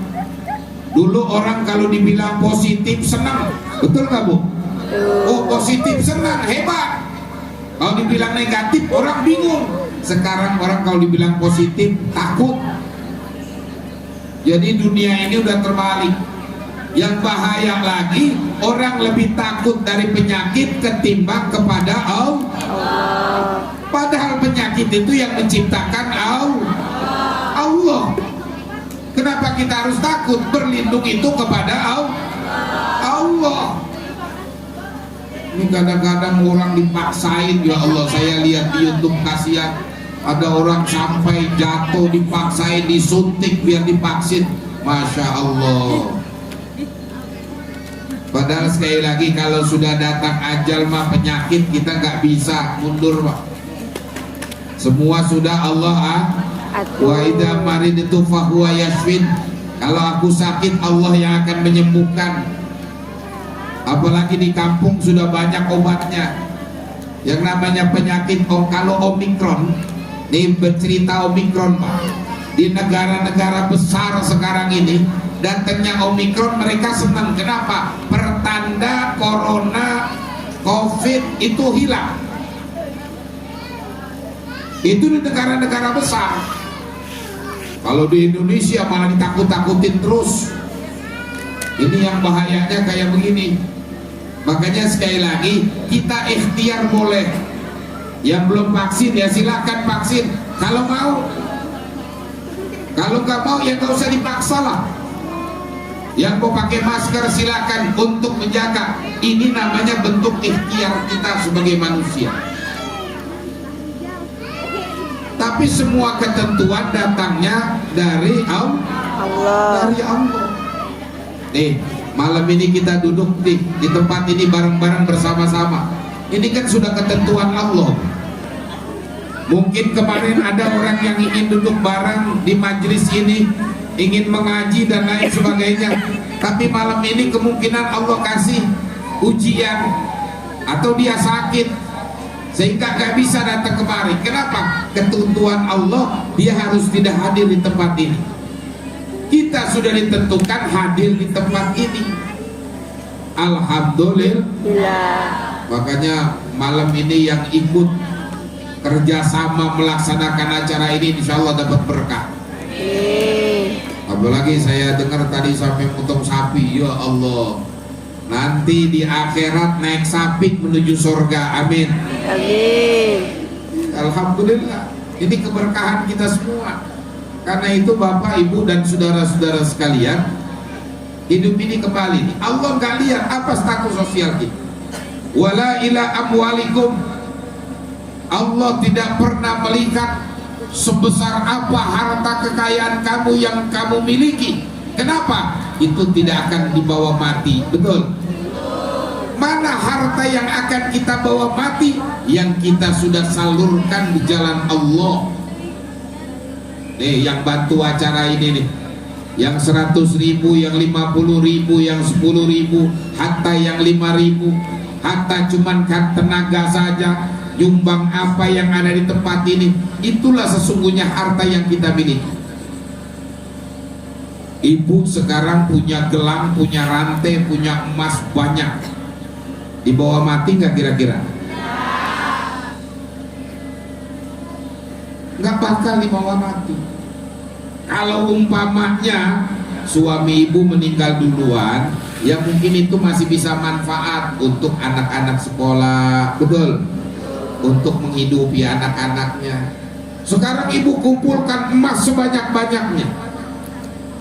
Dulu orang kalau dibilang positif senang, betul nggak Bu? Oh positif senang, hebat. Kalau dibilang negatif orang bingung. Sekarang orang kalau dibilang positif takut. Jadi dunia ini udah terbalik. Yang bahaya lagi, orang lebih takut dari penyakit ketimbang kepada Allah. Padahal penyakit itu yang menciptakan Allah. Kenapa kita harus takut? Berlindung itu kepada Allah. Ini kadang-kadang orang dipaksain, ya Allah, saya lihat di YouTube kasihan. Ada orang sampai jatuh dipaksain, disuntik biar divaksin. Masya Allah. Padahal sekali lagi kalau sudah datang ajal mah penyakit kita nggak bisa mundur Pak. Semua sudah Allah wa idza maridtu fahuwa yashfin. Kalau aku sakit Allah yang akan menyembuhkan. Apalagi di kampung sudah banyak obatnya. Yang namanya penyakit kalau Omikron, nih bercerita Omikron Pak. Di negara-negara besar sekarang ini datangnya Omikron mereka senang. Kenapa? Pertanda corona COVID itu hilang. Itu di negara-negara besar. Kalau di Indonesia malah ditakut-takutin terus. Ini yang bahayanya kayak begini. Makanya sekali lagi kita ikhtiar boleh. Yang belum vaksin ya silakan vaksin kalau mau. Kalau nggak mau ya nggak usah dipaksa lah. Yang mau pakai masker silakan untuk menjaga. Ini namanya bentuk ikhtiar kita sebagai manusia. Tapi semua ketentuan datangnya dari Allah. Dari Allah. Nih, malam ini kita duduk di tempat ini bareng-bareng bersama-sama. Ini kan sudah ketentuan Allah. Mungkin kemarin ada orang yang ingin duduk bareng di majelis ini, ingin mengaji dan lain sebagainya, tapi malam ini kemungkinan Allah kasih ujian atau dia sakit sehingga gak bisa datang kemari. Kenapa? Ketentuan Allah, dia harus tidak hadir di tempat ini. Kita sudah ditentukan hadir di tempat ini. Alhamdulillah. Makanya malam ini yang ikut kerjasama melaksanakan acara ini insya Allah dapat berkah. Apalagi saya dengar tadi sampai potong sapi, ya Allah, nanti di akhirat naik sapi menuju surga. Amin. Amin. Alhamdulillah. Ini keberkahan kita semua. Karena itu Bapak, Ibu dan saudara-saudara sekalian, hidup ini kembali. Allah nggak lihat apa status sosial kita. Wala ila amwalikum. Allah tidak pernah melihat sebesar apa harta kekayaan kamu yang kamu miliki. Kenapa? Itu tidak akan dibawa mati. Betul? Mana harta yang akan kita bawa mati? Yang kita sudah salurkan di jalan Allah. Nih yang bantu acara ini nih, yang 100.000, yang 50.000, yang 10.000, hatta yang 5.000, hatta cuman kan tenaga saja, nyumbang apa yang ada di tempat ini, itulah sesungguhnya harta yang kita miliki. Ibu sekarang punya gelang, punya rantai, punya emas banyak. Dibawa mati nggak kira-kira? Nggak bakal dibawa mati. Kalau umpamanya suami ibu meninggal duluan, ya mungkin itu masih bisa manfaat untuk anak-anak sekolah, betul? Untuk menghidupi anak-anaknya. Sekarang ibu kumpulkan emas sebanyak-banyaknya.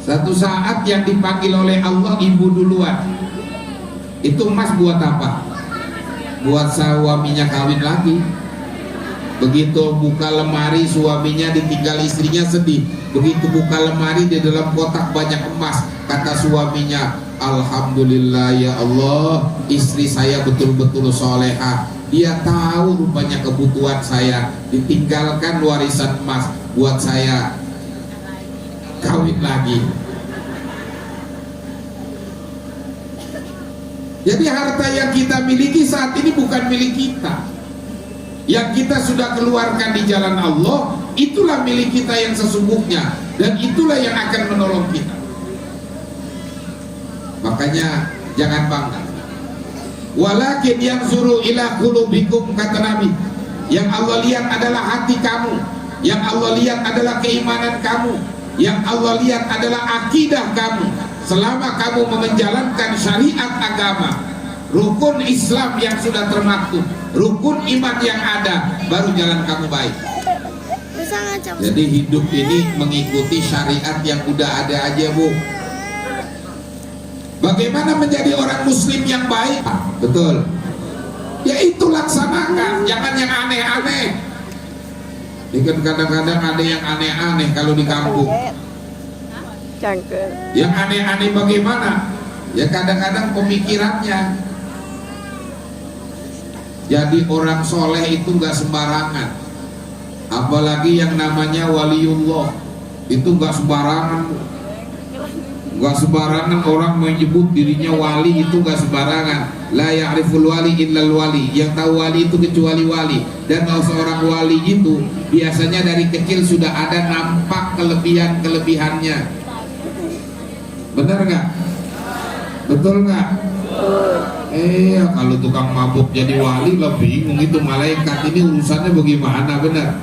Satu saat yang dipanggil oleh Allah ibu duluan. Itu emas buat apa? Buat suaminya kawin lagi. Begitu buka lemari suaminya ditinggal istrinya sedih. Begitu buka lemari di dalam kotak banyak emas. Kata suaminya, alhamdulillah ya Allah, istri saya betul-betul solehah. Dia tahu rupanya kebutuhan saya, ditinggalkan warisan emas buat saya kawin lagi. Jadi harta yang kita miliki saat ini bukan milik kita. Yang kita sudah keluarkan di jalan Allah, itulah milik kita yang sesungguhnya, dan itulah yang akan menolong kita. Makanya jangan bangga. Walakin yanzuru ila qulubikum, kata Nabi. Yang Allah lihat adalah hati kamu, yang Allah lihat adalah keimanan kamu, yang Allah lihat adalah akidah kamu. Selama kamu menjalankan syariat agama, rukun Islam yang sudah termaktub, rukun iman yang ada, baru jalan kamu baik. Jadi hidup ini mengikuti syariat yang udah ada aja, Bu. Bagaimana menjadi orang muslim yang baik? Betul. Ya itu laksanakan, jangan yang aneh-aneh. Kadang-kadang ada yang aneh-aneh kalau di kampung. Yang aneh-aneh bagaimana? Ya kadang-kadang pemikirannya. Jadi orang soleh itu nggak sembarangan. Apalagi yang namanya waliullah, itu nggak sembarangan. Nggak sembarangan orang menyebut dirinya wali, itu nggak sembarangan. La ya'riful wali illal wali. Yang tahu wali itu kecuali wali. Dan kalau seorang wali itu biasanya dari kecil sudah ada nampak kelebihannya. Benar nggak? Betul nggak? Kalau tukang mabuk jadi wali lah bingung itu malaikat ini urusannya bagaimana, benar?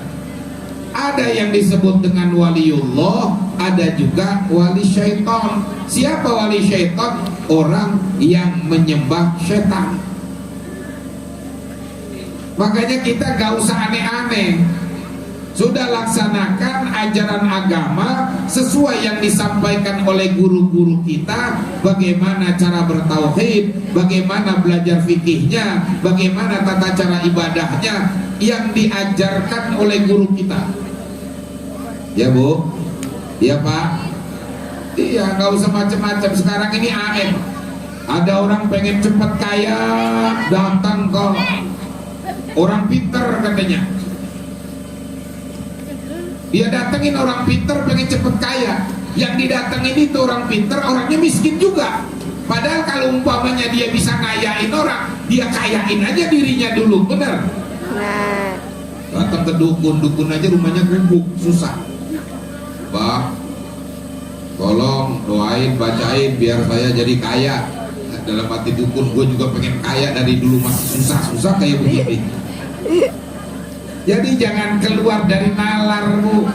Ada yang disebut dengan waliullah, ada juga wali syaitan. Siapa wali syaitan? Orang yang menyembah syaitan. Makanya kita gak usah aneh-aneh. Sudah laksanakan ajaran agama sesuai yang disampaikan oleh guru-guru kita. Bagaimana cara bertauhid, bagaimana belajar fikihnya, bagaimana tata cara ibadahnya yang diajarkan oleh guru kita. Ya Bu, ya Pak. Iya, nggak usah macam-macam. Sekarang ini AM, ada orang pengen cepat kaya, datang ke orang pinter katanya. Dia datengin orang pinter pengen cepet kaya. Yang didatengin itu orang pinter, orangnya miskin juga. Padahal kalau umpamanya dia bisa ngayain orang, dia kayain aja dirinya dulu, bener? Datang ke dukun, dukun aja rumahnya gubuk, susah. Pak, tolong doain, bacain biar saya jadi kaya. Dalam hati dukun, gue juga pengen kaya dari dulu, masih susah-susah kayak begini. Jadi jangan keluar dari nalar, Bu.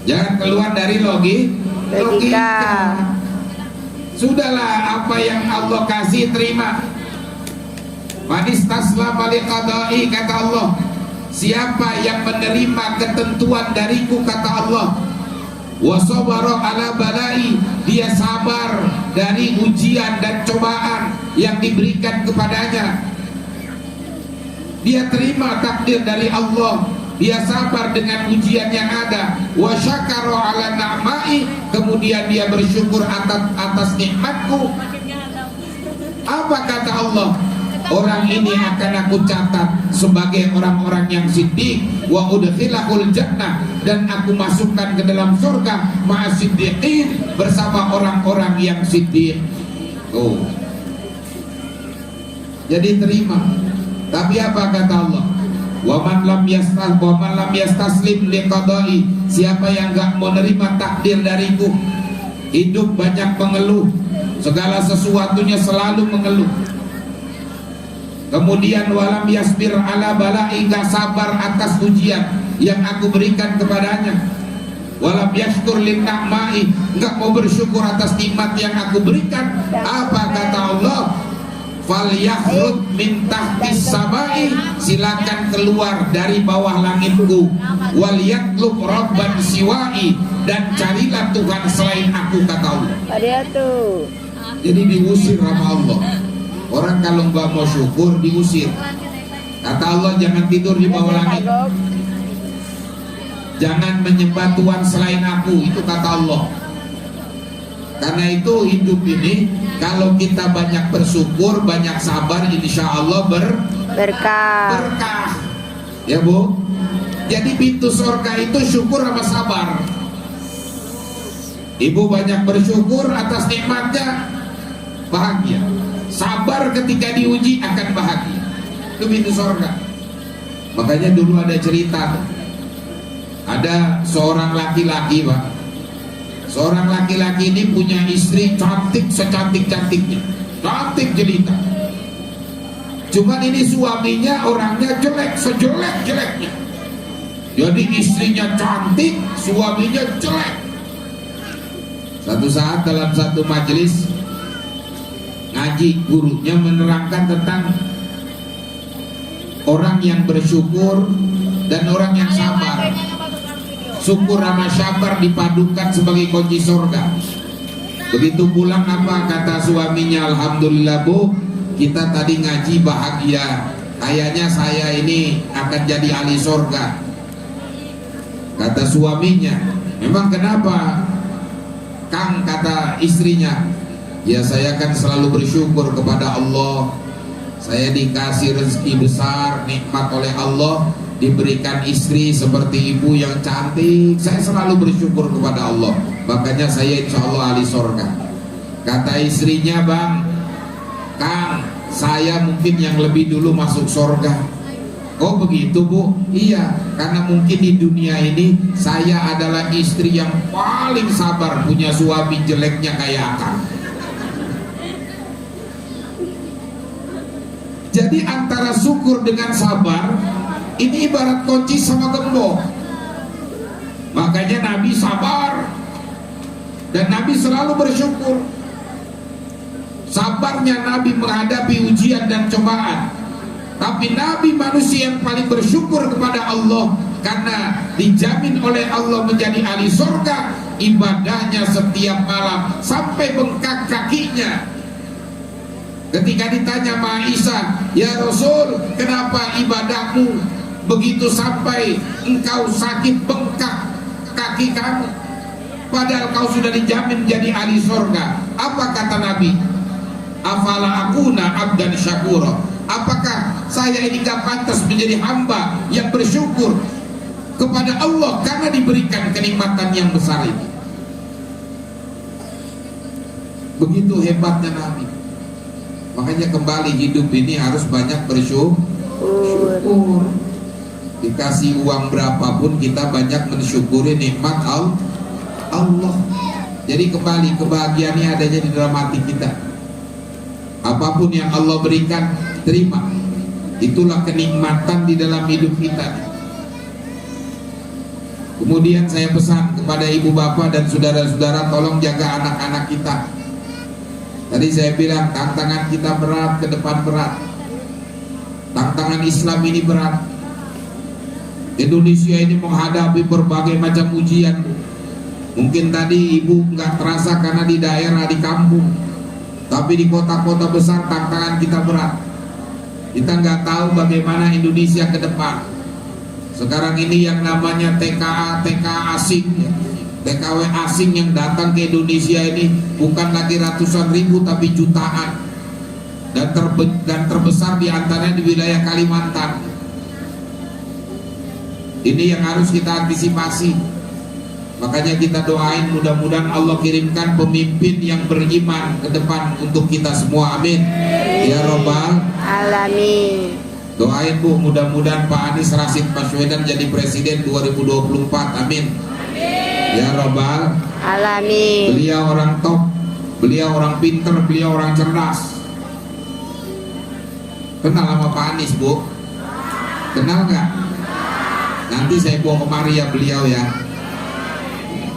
Jangan keluar dari logika. Sudahlah, apa yang Allah kasih terima. Manis taslam liqada'i, kata Allah. Siapa yang menerima ketentuan dariku, kata Allah. Wa sabara ala balai, dia sabar dari ujian dan cobaan yang diberikan kepadanya. Dia terima takdir dari Allah, dia sabar dengan ujian yang ada. Wa syakara ala na'mai, kemudian dia bersyukur atas nikmatku. Apa kata Allah? Orang ini akan aku catat sebagai orang-orang yang siddiq, wa udkhilahul jannah, dan aku masukkan ke dalam surga ma'as siddiqin, bersama orang-orang yang siddiq. Oh. Jadi terima. Tapi apa kata Allah? Wa man lam yastaslim liqada'i, siapa yang enggak mau nerima takdir dariku, hidup banyak mengeluh, segala sesuatunya selalu mengeluh. Kemudian walam yasbir ala bala'i, enggak sabar atas ujian yang aku berikan kepadanya. Walam yashkur lin na'mai, enggak mau bersyukur atas nikmat yang aku berikan. Apa kata Allah? Falyahrud min tahtis samai, silakan keluar dari bawah langitku. Wal yatlub rabban siwai, dan carilah Tuhan selain aku, kata Allah. Jadi diusir sama Allah. Orang kalau nggak mau syukur diusir. Kata Allah, jangan tidur di bawah langit, jangan menyembah Tuhan selain aku, itu kata Allah. Karena itu hidup ini kalau kita banyak bersyukur, banyak sabar, insya Allah berkah. Ya Bu. Jadi pintu surga itu syukur sama sabar. Ibu banyak bersyukur atas nikmatnya, bahagia. sabar ketika diuji akan bahagia. Itu pintu surga. Makanya dulu ada cerita, ada seorang laki-laki, Pak. Seorang laki-laki ini punya istri cantik secantik-cantiknya, cantik jelita. Cuman ini suaminya orangnya jelek, sejelek-jeleknya. Jadi istrinya cantik, suaminya jelek. Satu saat dalam satu majelis ngaji, gurunya menerangkan tentang orang yang bersyukur dan orang yang sabar. Syukur sama sabar dipadukan sebagai kunci surga. Begitu pulang apa kata suaminya, alhamdulillah Bu, kita tadi ngaji bahagia, kayaknya saya ini akan jadi ahli surga. Kata suaminya, memang kenapa Kang? Kata istrinya, ya saya kan selalu bersyukur kepada Allah, saya dikasih rezeki besar, nikmat oleh Allah, diberikan istri seperti ibu yang cantik, saya selalu bersyukur kepada Allah, makanya saya insya Allah ahli surga. Kata istrinya, Bang Kang, saya mungkin yang lebih dulu masuk surga. Oh begitu Bu? Iya, karena mungkin di dunia ini saya adalah istri yang paling sabar, punya suami jeleknya kayak Akang. Jadi antara syukur dengan sabar ini ibarat kunci sama gembok. Makanya Nabi sabar dan Nabi selalu bersyukur. Sabarnya Nabi menghadapi ujian dan cobaan. Tapi Nabi manusia yang paling bersyukur kepada Allah karena dijamin oleh Allah menjadi ahli surga. Ibadahnya setiap malam sampai bengkak kakinya. Ketika ditanya Aisyah, ya Rasul, kenapa ibadahmu begitu sampai engkau sakit bengkak kaki kamu, padahal kau sudah dijamin menjadi ahli surga? Apa kata Nabi? Afala akuna abdan syakura. Apakah saya ini gak pantas menjadi hamba yang bersyukur kepada Allah karena diberikan kenikmatan yang besar ini? Begitu hebatnya Nabi. Makanya kembali hidup ini harus banyak bersyukur. Dikasih uang berapapun kita banyak mensyukuri nikmat Allah. Jadi kembali kebahagiaannya adanya di dalam hati kita. Apapun yang Allah berikan, terima. Itulah kenikmatan di dalam hidup kita. Kemudian saya pesan kepada ibu bapak dan saudara-saudara, tolong jaga anak-anak kita. Tadi saya bilang tantangan kita berat, ke depan berat. Tantangan Islam ini berat. Indonesia ini menghadapi berbagai macam ujian. Mungkin tadi ibu nggak terasa karena di daerah, di kampung. Tapi di kota-kota besar tantangan kita berat. Kita nggak tahu bagaimana Indonesia ke depan. Sekarang ini yang namanya TKA asing, TKW asing yang datang ke Indonesia ini bukan lagi ratusan ribu tapi jutaan. Dan terbesar di antaranya di wilayah Kalimantan. Ini yang harus kita antisipasi. Makanya kita doain mudah-mudahan Allah kirimkan pemimpin yang beriman ke depan untuk kita semua, amin. Ya Rabbal Alamin. Doain Bu, mudah-mudahan Pak Anies Rashid Baswedan jadi presiden 2024, amin. Ya Rabbal Alamin. Beliau orang top, beliau orang pinter, beliau orang cerdas. Kenal sama Pak Anies Bu? Kenal nggak? Nanti saya bawa kemari ya beliau ya.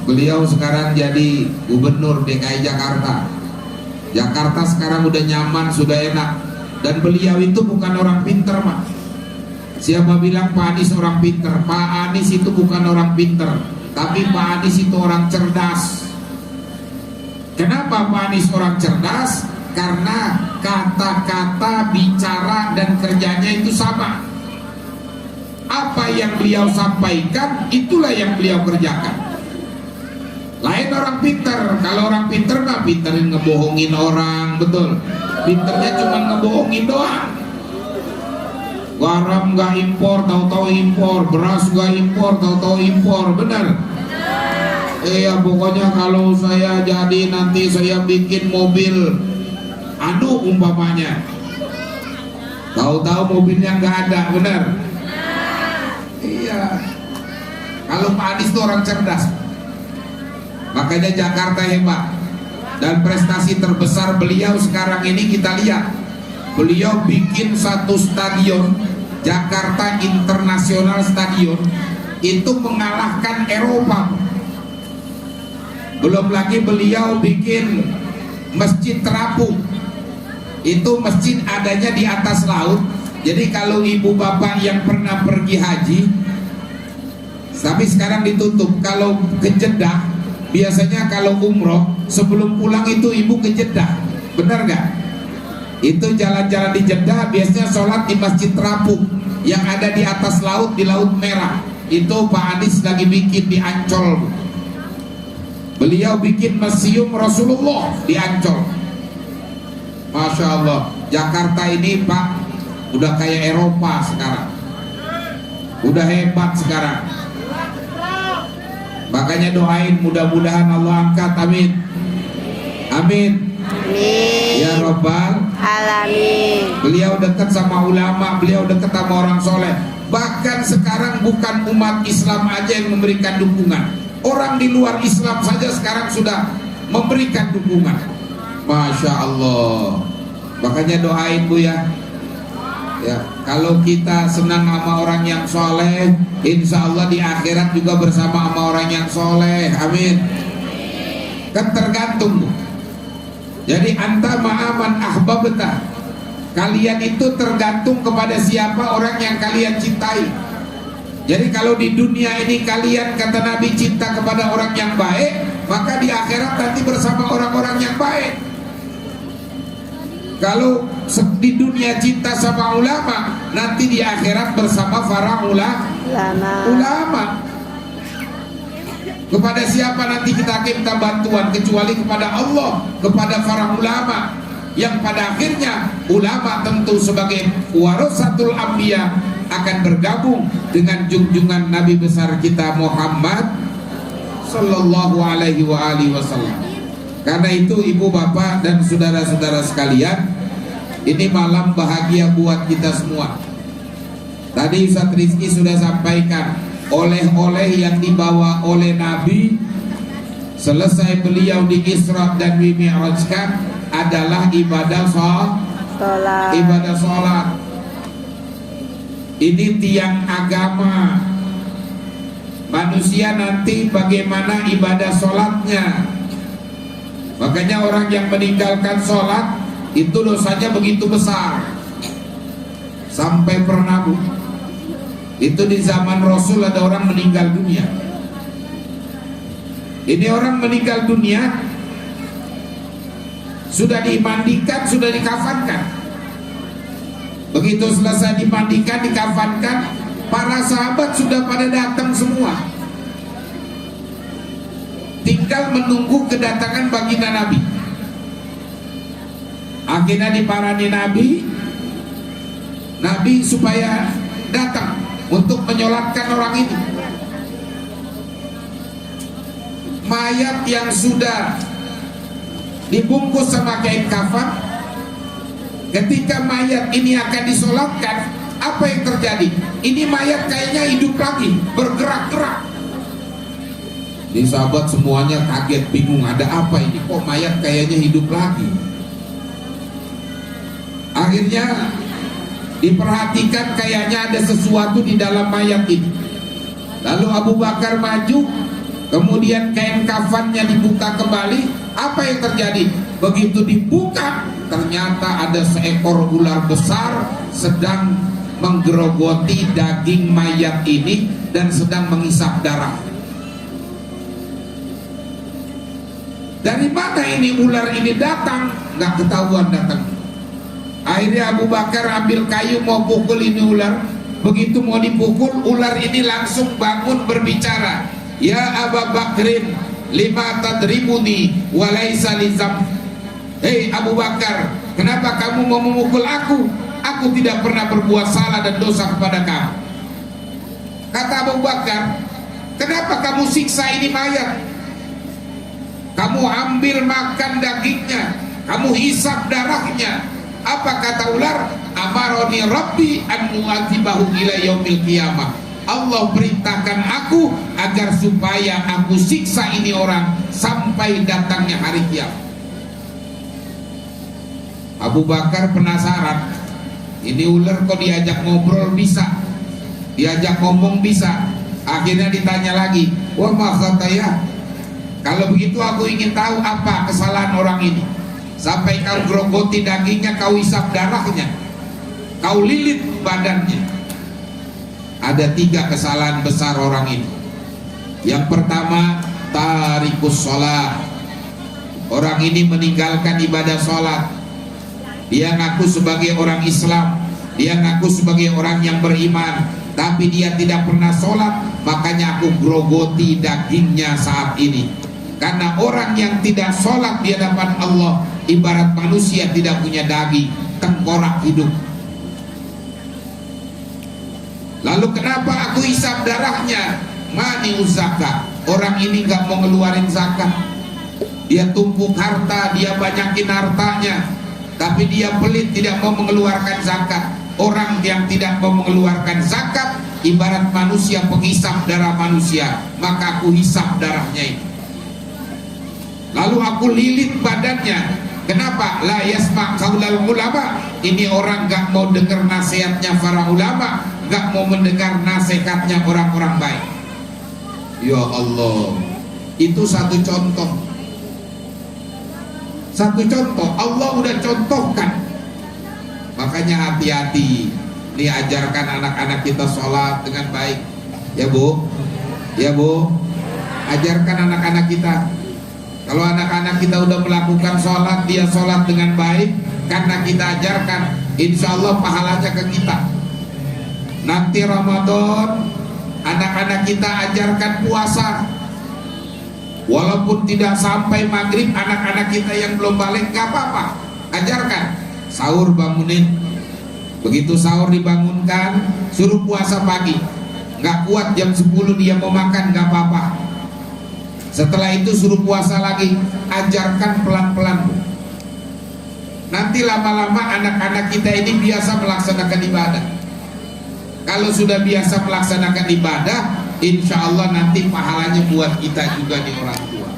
Beliau sekarang jadi gubernur DKI Jakarta. Jakarta sekarang udah nyaman, sudah enak. Dan beliau itu bukan orang pinter, Pak. Siapa bilang Pak Anies orang pinter? Pak Anies itu bukan orang pinter, tapi Pak Anies itu orang cerdas. Kenapa Pak Anies orang cerdas? Karena kata-kata, bicara, dan kerjanya itu sama. Apa yang beliau sampaikan, itulah yang beliau kerjakan. Lain orang pinter. Kalau orang pinter mah pinterin ngebohongin orang, betul. Pinternya cuma ngebohongin doang. Garam nggak impor, tahu-tahu impor. Beras nggak impor, tahu-tahu impor. Benar? Ya pokoknya kalau saya jadi nanti saya bikin mobil anu umpamanya. Tahu-tahu mobilnya nggak ada, benar? Iya. Kalau Pak Anies itu orang cerdas, makanya Jakarta hebat. Dan prestasi terbesar beliau sekarang ini kita lihat, beliau bikin satu stadion, Jakarta International Stadion, itu mengalahkan Eropa. Belum lagi beliau bikin masjid terapung, itu masjid adanya di atas laut. Jadi kalau ibu bapak yang pernah pergi haji, tapi sekarang ditutup, kalau ke Jeddah, biasanya kalau umroh sebelum pulang itu ibu ke Jeddah, benar nggak? Itu jalan-jalan di Jeddah biasanya sholat di masjid terapung yang ada di atas laut, di Laut Merah. Itu Pak Anies lagi bikin di Ancol. Beliau bikin museum Rasulullah di Ancol. Masya Allah, Jakarta ini Pak udah kayak Eropa sekarang, udah hebat sekarang. Makanya doain mudah-mudahan Allah angkat, amin. Amin. Amin. Ya Rabbal Alamin. Beliau dekat sama ulama, beliau dekat sama orang soleh. Bahkan sekarang bukan umat Islam aja yang memberikan dukungan, orang di luar Islam saja sekarang sudah memberikan dukungan. Masya Allah. Makanya doain Bu ya. Ya, kalau kita senang sama orang yang soleh, insya Allah di akhirat juga bersama sama orang yang soleh. Amin. Kan tergantung Bu. Jadi anta ma'aman ahbabta, kalian itu tergantung kepada siapa orang yang kalian cintai. Jadi kalau di dunia ini kalian, kata Nabi, cinta kepada orang yang baik, maka di akhirat nanti bersama orang-orang yang baik. Kalau di dunia cinta sama ulama, nanti di akhirat bersama para ulama. Kepada siapa nanti kita minta bantuan kecuali kepada Allah, kepada para ulama, yang pada akhirnya ulama tentu sebagai warasatul anbiya akan bergabung dengan junjungan Nabi besar kita Muhammad sallallahu alaihi wasallam. Karena itu ibu bapak dan saudara-saudara sekalian, ini malam bahagia buat kita semua. Tadi Ustaz Rizky sudah sampaikan, oleh-oleh yang dibawa oleh Nabi selesai beliau di Isra dan Mi'rajkan adalah ibadah sholat. Ini tiang agama. Manusia nanti bagaimana ibadah sholatnya. Makanya orang yang meninggalkan sholat itu dosanya begitu besar. Sampai pernah Bu, itu di zaman Rasul ada orang meninggal dunia. Ini orang meninggal dunia, sudah dimandikan, sudah dikafankan. Begitu selesai dimandikan, dikafankan, para sahabat sudah pada datang semua, tinggal menunggu kedatangan baginda Nabi. Akhirnya diparani Nabi supaya datang untuk menyolatkan orang ini. Mayat yang sudah dibungkus sama kain kafan, ketika mayat ini akan disolatkan, apa yang terjadi? Ini mayat kayaknya hidup lagi, bergerak-gerak. Di sahabat semuanya kaget, bingung, ada apa ini? Kok mayat kayaknya hidup lagi? Akhirnya diperhatikan, kayaknya ada sesuatu di dalam mayat ini. Lalu Abu Bakar maju, kemudian kain kafannya dibuka kembali. Apa yang terjadi? Begitu dibuka, ternyata ada seekor ular besar sedang menggerogoti daging mayat ini dan sedang menghisap darah. Dari mana ini ular ini datang? Nggak ketahuan datang. Akhirnya Abu Bakar ambil kayu mau pukul ini ular. Begitu mau dipukul, ular ini langsung bangun berbicara. Ya Abu Bakrin, lima tadribuni walaysa lizam. Hei Abu Bakar, kenapa kamu mau memukul aku? Aku tidak pernah berbuat salah dan dosa kepada kamu. Kata Abu Bakar, kenapa kamu siksa ini mayat? Kamu ambil makan dagingnya, kamu hisab darahnya. Apa kata ular? Amaroni Rabbi an mu'adzibahu ila yaumil qiyamah. Allah perintahkan aku agar supaya aku siksa ini orang sampai datangnya hari kiamat. Abu Bakar penasaran, ini ular kok diajak ngobrol bisa, diajak ngomong bisa. Akhirnya ditanya lagi, wah makhataya, kalau begitu aku ingin tahu apa kesalahan orang ini sampai kau grogoti dagingnya, kau hisap darahnya, kau lilit badannya. Ada 3 kesalahan besar orang ini. Yang pertama, tarikus sholat. Orang ini meninggalkan ibadah sholat. Dia ngaku sebagai orang Islam, dia ngaku sebagai orang yang beriman, tapi dia tidak pernah sholat. Makanya aku grogoti dagingnya saat ini. Karena orang yang tidak sholat di hadapan Allah ibarat manusia tidak punya daging, tengkorak hidup. Lalu kenapa aku hisab darahnya? Mani zakat. Orang ini gak mau ngeluarin zakat. Dia tumpuk harta, dia banyakin hartanya, tapi dia pelit, tidak mau mengeluarkan zakat. Orang yang tidak mau mengeluarkan zakat ibarat manusia penghisap darah manusia. Maka aku hisap darahnya itu. Lalu aku lilit badannya. Kenapa? La yasma' qaulal ulama. Ini orang gak mau dengar nasihatnya para ulama, gak mau mendengar nasihatnya orang-orang baik. Ya Allah, itu satu contoh. Satu contoh, Allah udah contohkan. Makanya hati-hati. Nih ajarkan anak-anak kita sholat dengan baik. Ya Bu, ya Bu, ajarkan anak-anak kita. Kalau anak-anak kita udah melakukan sholat, dia sholat dengan baik karena kita ajarkan, insya Allah pahalanya ke kita. Nanti Ramadan anak-anak kita ajarkan puasa, walaupun tidak sampai maghrib, anak-anak kita yang belum balik gak apa-apa, ajarkan. Sahur bangunin, begitu sahur dibangunkan, suruh puasa pagi. Gak kuat jam 10 dia mau makan, gak apa-apa. Setelah itu suruh puasa lagi, ajarkan pelan-pelan. Nanti lama-lama anak-anak kita ini biasa melaksanakan ibadah. Kalau sudah biasa melaksanakan ibadah, insya Allah nanti pahalanya buat kita juga nih orang tua.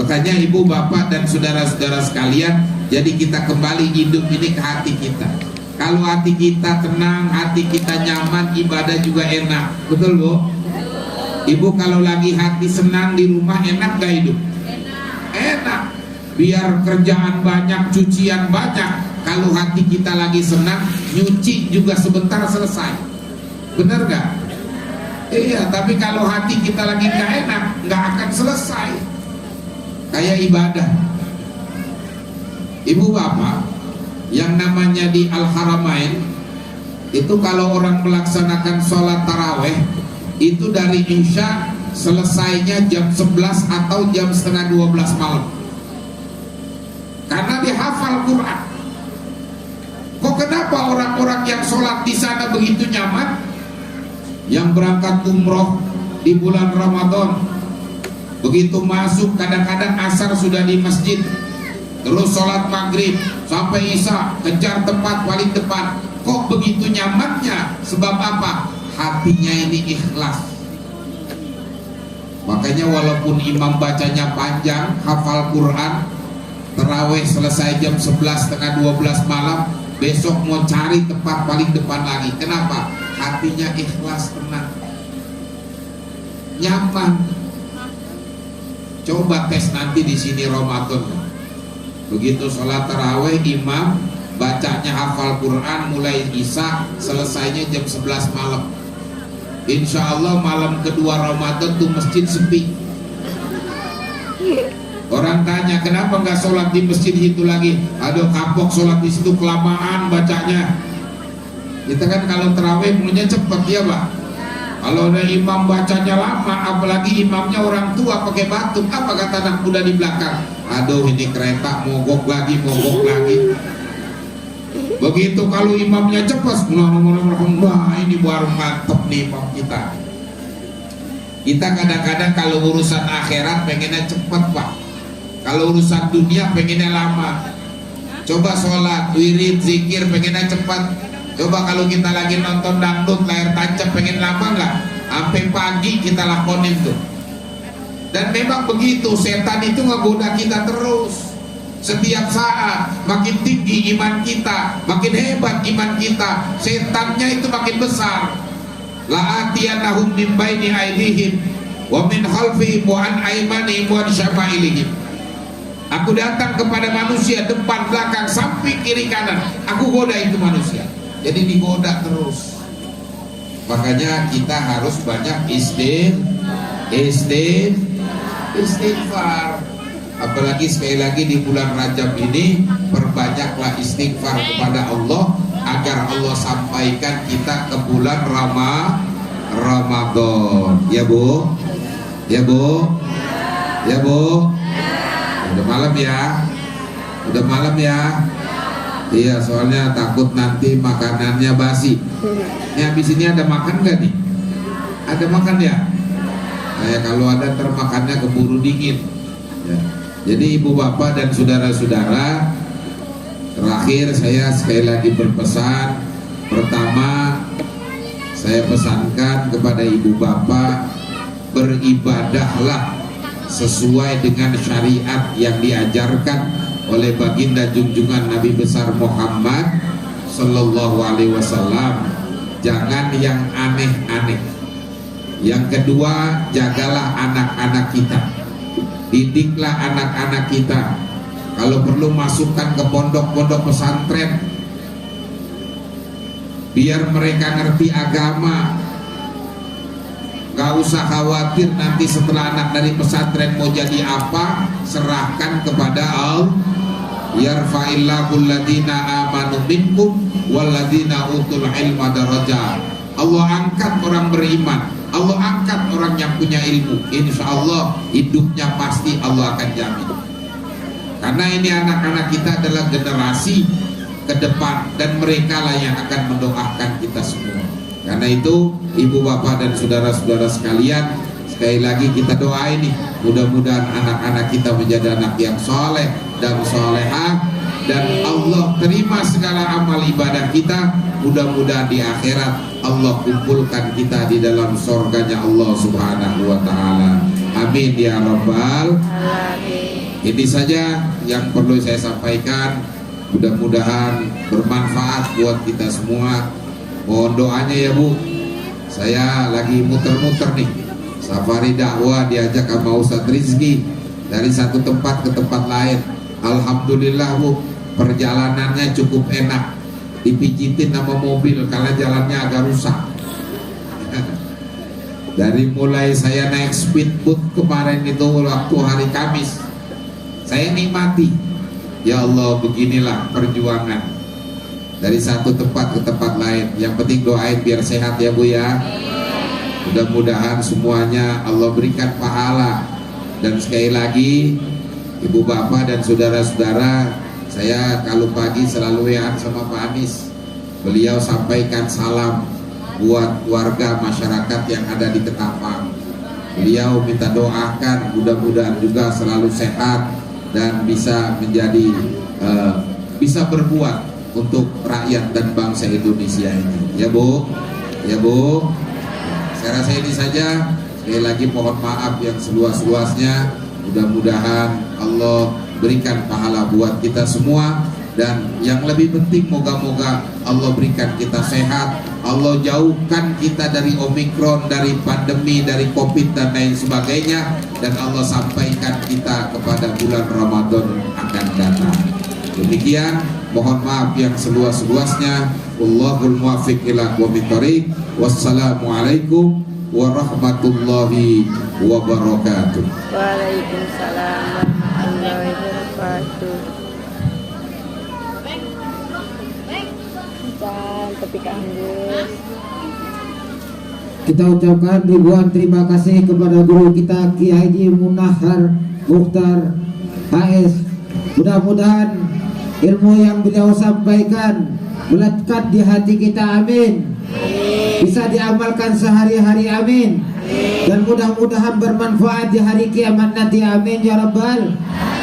Makanya ibu, bapak, dan saudara-saudara sekalian, jadi kita kembali hidup ini ke hati kita. Kalau hati kita tenang, hati kita nyaman, ibadah juga enak. Betul Bu? Ibu kalau lagi hati senang di rumah enak gak hidup? Enak. Biar kerjaan banyak, cucian banyak, kalau hati kita lagi senang, nyuci juga sebentar selesai. Bener gak? Iya, tapi kalau hati kita lagi gak enak, gak akan selesai. Kayak ibadah. Ibu bapak, yang namanya di Al-Haramain, itu kalau orang melaksanakan sholat taraweh, itu dari Isya selesainya jam 11 atau jam setengah 12 malam. Karena dihafal Quran. Kok kenapa orang-orang yang sholat di sana begitu nyaman? Yang berangkat umroh di bulan Ramadan, begitu masuk kadang-kadang asar sudah di masjid, terus sholat maghrib sampai isya kejar tempat paling depan. Kok begitu nyamannya? Sebab apa? Hatinya ini ikhlas. Makanya walaupun imam bacanya panjang, hafal Quran, tarawih selesai jam 11 setengah 12 malam, besok mau cari tempat paling depan lagi. Kenapa? Hatinya ikhlas, tenang, nyaman. Coba tes nanti di sini Ramadan. Begitu sholat tarawih, imam bacanya hafal Quran mulai isya selesainya jam 11 malam. Insya Allah malam kedua Ramadan tuh masjid sepi. Orang tanya kenapa nggak sholat di masjid itu lagi? Aduh kapok sholat di situ kelamaan bacanya. Kita kan kalau tarawih punya cepet ya Pak. Kalau ada imam bacanya lama, apalagi imamnya orang tua pakai batuk, apa kata anak muda di belakang? Aduh ini kereta mogok lagi. Begitu kalau imamnya cepat, wah ini baru mantep nih imam kita. Kita kadang-kadang kalau urusan akhirat pengennya cepat Pak. Kalau urusan dunia pengennya lama. Coba sholat, wirid, zikir pengennya cepat. Coba kalau kita lagi nonton dangdut layar tancap pengen lama nggak? Sampai pagi kita lakonin tuh. Dan memang begitu, setan itu ngegoda kita terus. Setiap saat makin tinggi iman kita, makin hebat iman kita, setannya itu makin besar. La'atiyanahum min baini aydihim wa min khalfihim wa an aymanihim wa an syama'ilihim. Aku datang kepada manusia depan, belakang, samping, kiri, kanan. Aku goda itu manusia. Jadi digoda terus. Makanya kita harus banyak istighfar. Apalagi sekali lagi di bulan Rajab ini, perbanyaklah istighfar kepada Allah agar Allah sampaikan kita ke bulan Ramadan. Ya Bu? Ya Bu? Ya Bu? Udah malam ya? Udah malam ya? Iya, soalnya takut nanti makanannya basi. Ini habis ini ada makan gak nih? Ada makan ya? Kalau ada termakannya keburu dingin ya. Jadi ibu bapak dan saudara-saudara, terakhir saya sekali lagi berpesan. Pertama, saya pesankan kepada ibu bapak, beribadahlah sesuai dengan syariat yang diajarkan oleh baginda junjungan Nabi besar Muhammad Sallallahu Alaihi Wasallam. Jangan yang aneh-aneh. Yang kedua, jagalah anak-anak kita, didiklah anak-anak kita. Kalau perlu masukkan ke pondok-pondok pesantren, biar mereka ngerti agama. Gak usah khawatir nanti setelah anak dari pesantren mau jadi apa, serahkan kepada Allah. Yarfa'illahu alladhina amanu minkum walladhina utul ilma darajat. Allah angkat orang beriman, Allah angkat orang yang punya ilmu. Insya Allah hidupnya pasti Allah akan jamin. Karena ini anak-anak kita adalah generasi ke depan, dan mereka lah yang akan mendoakan kita semua. Karena itu ibu bapak dan saudara-saudara sekalian, sekali lagi kita doain nih, mudah-mudahan anak-anak kita menjadi anak yang soleh dan solehah, dan Allah terima segala amal ibadah kita. Mudah-mudahan di akhirat Allah kumpulkan kita di dalam surganya Allah Subhanahu wa ta'ala. Amin ya rabbal alamin. Ini saja yang perlu saya sampaikan. Mudah-mudahan bermanfaat buat kita semua. Mohon doanya ya Bu. Saya lagi muter-muter nih, safari dakwah, diajak sama Ustadz Rizki dari satu tempat ke tempat lain. Alhamdulillah Bu, perjalanannya cukup enak. Dipijitin sama mobil karena jalannya agak rusak. Dari mulai saya naik speedboat kemarin itu waktu hari Kamis, saya nikmati. Ya Allah, beginilah perjuangan dari satu tempat ke tempat lain. Yang penting doain biar sehat ya Bu ya. Mudah-mudahan semuanya Allah berikan pahala. Dan sekali lagi ibu bapak dan saudara-saudara, saya kalau pagi selalu WA sama Pak Anies. Beliau sampaikan salam buat warga masyarakat yang ada di Ketapang. Beliau minta doakan mudah-mudahan juga selalu sehat dan bisa menjadi bisa berbuat untuk rakyat dan bangsa Indonesia ini. Ya Bu, ya Bu. Saya rasa ini saja. Sekali lagi mohon maaf yang seluas-luasnya. Mudah-mudahan Allah berikan pahala buat kita semua, dan yang lebih penting moga-moga Allah berikan kita sehat. Allah jauhkan kita dari Omikron, dari pandemi, dari Covid dan lain sebagainya, dan Allah sampaikan kita kepada bulan Ramadan akan datang. Demikian, mohon maaf yang seluas-luasnya. Wallahul muwaffiq ila aqwamit thoriq. Wassalamualaikum warahmatullahi wabarakatuh. Waalaikumsalam warahmatullahi wabarakatuh. Dan tepi kampus. Kita ucapkan ribuan terima kasih kepada guru kita Kiai Haji Munahar Mukhtar HS. Mudah-mudahan ilmu yang beliau sampaikan melekat di hati kita, amin. Bisa diamalkan sehari-hari, amin. Dan mudah-mudahan bermanfaat di hari kiamat nanti, amin ya rabbal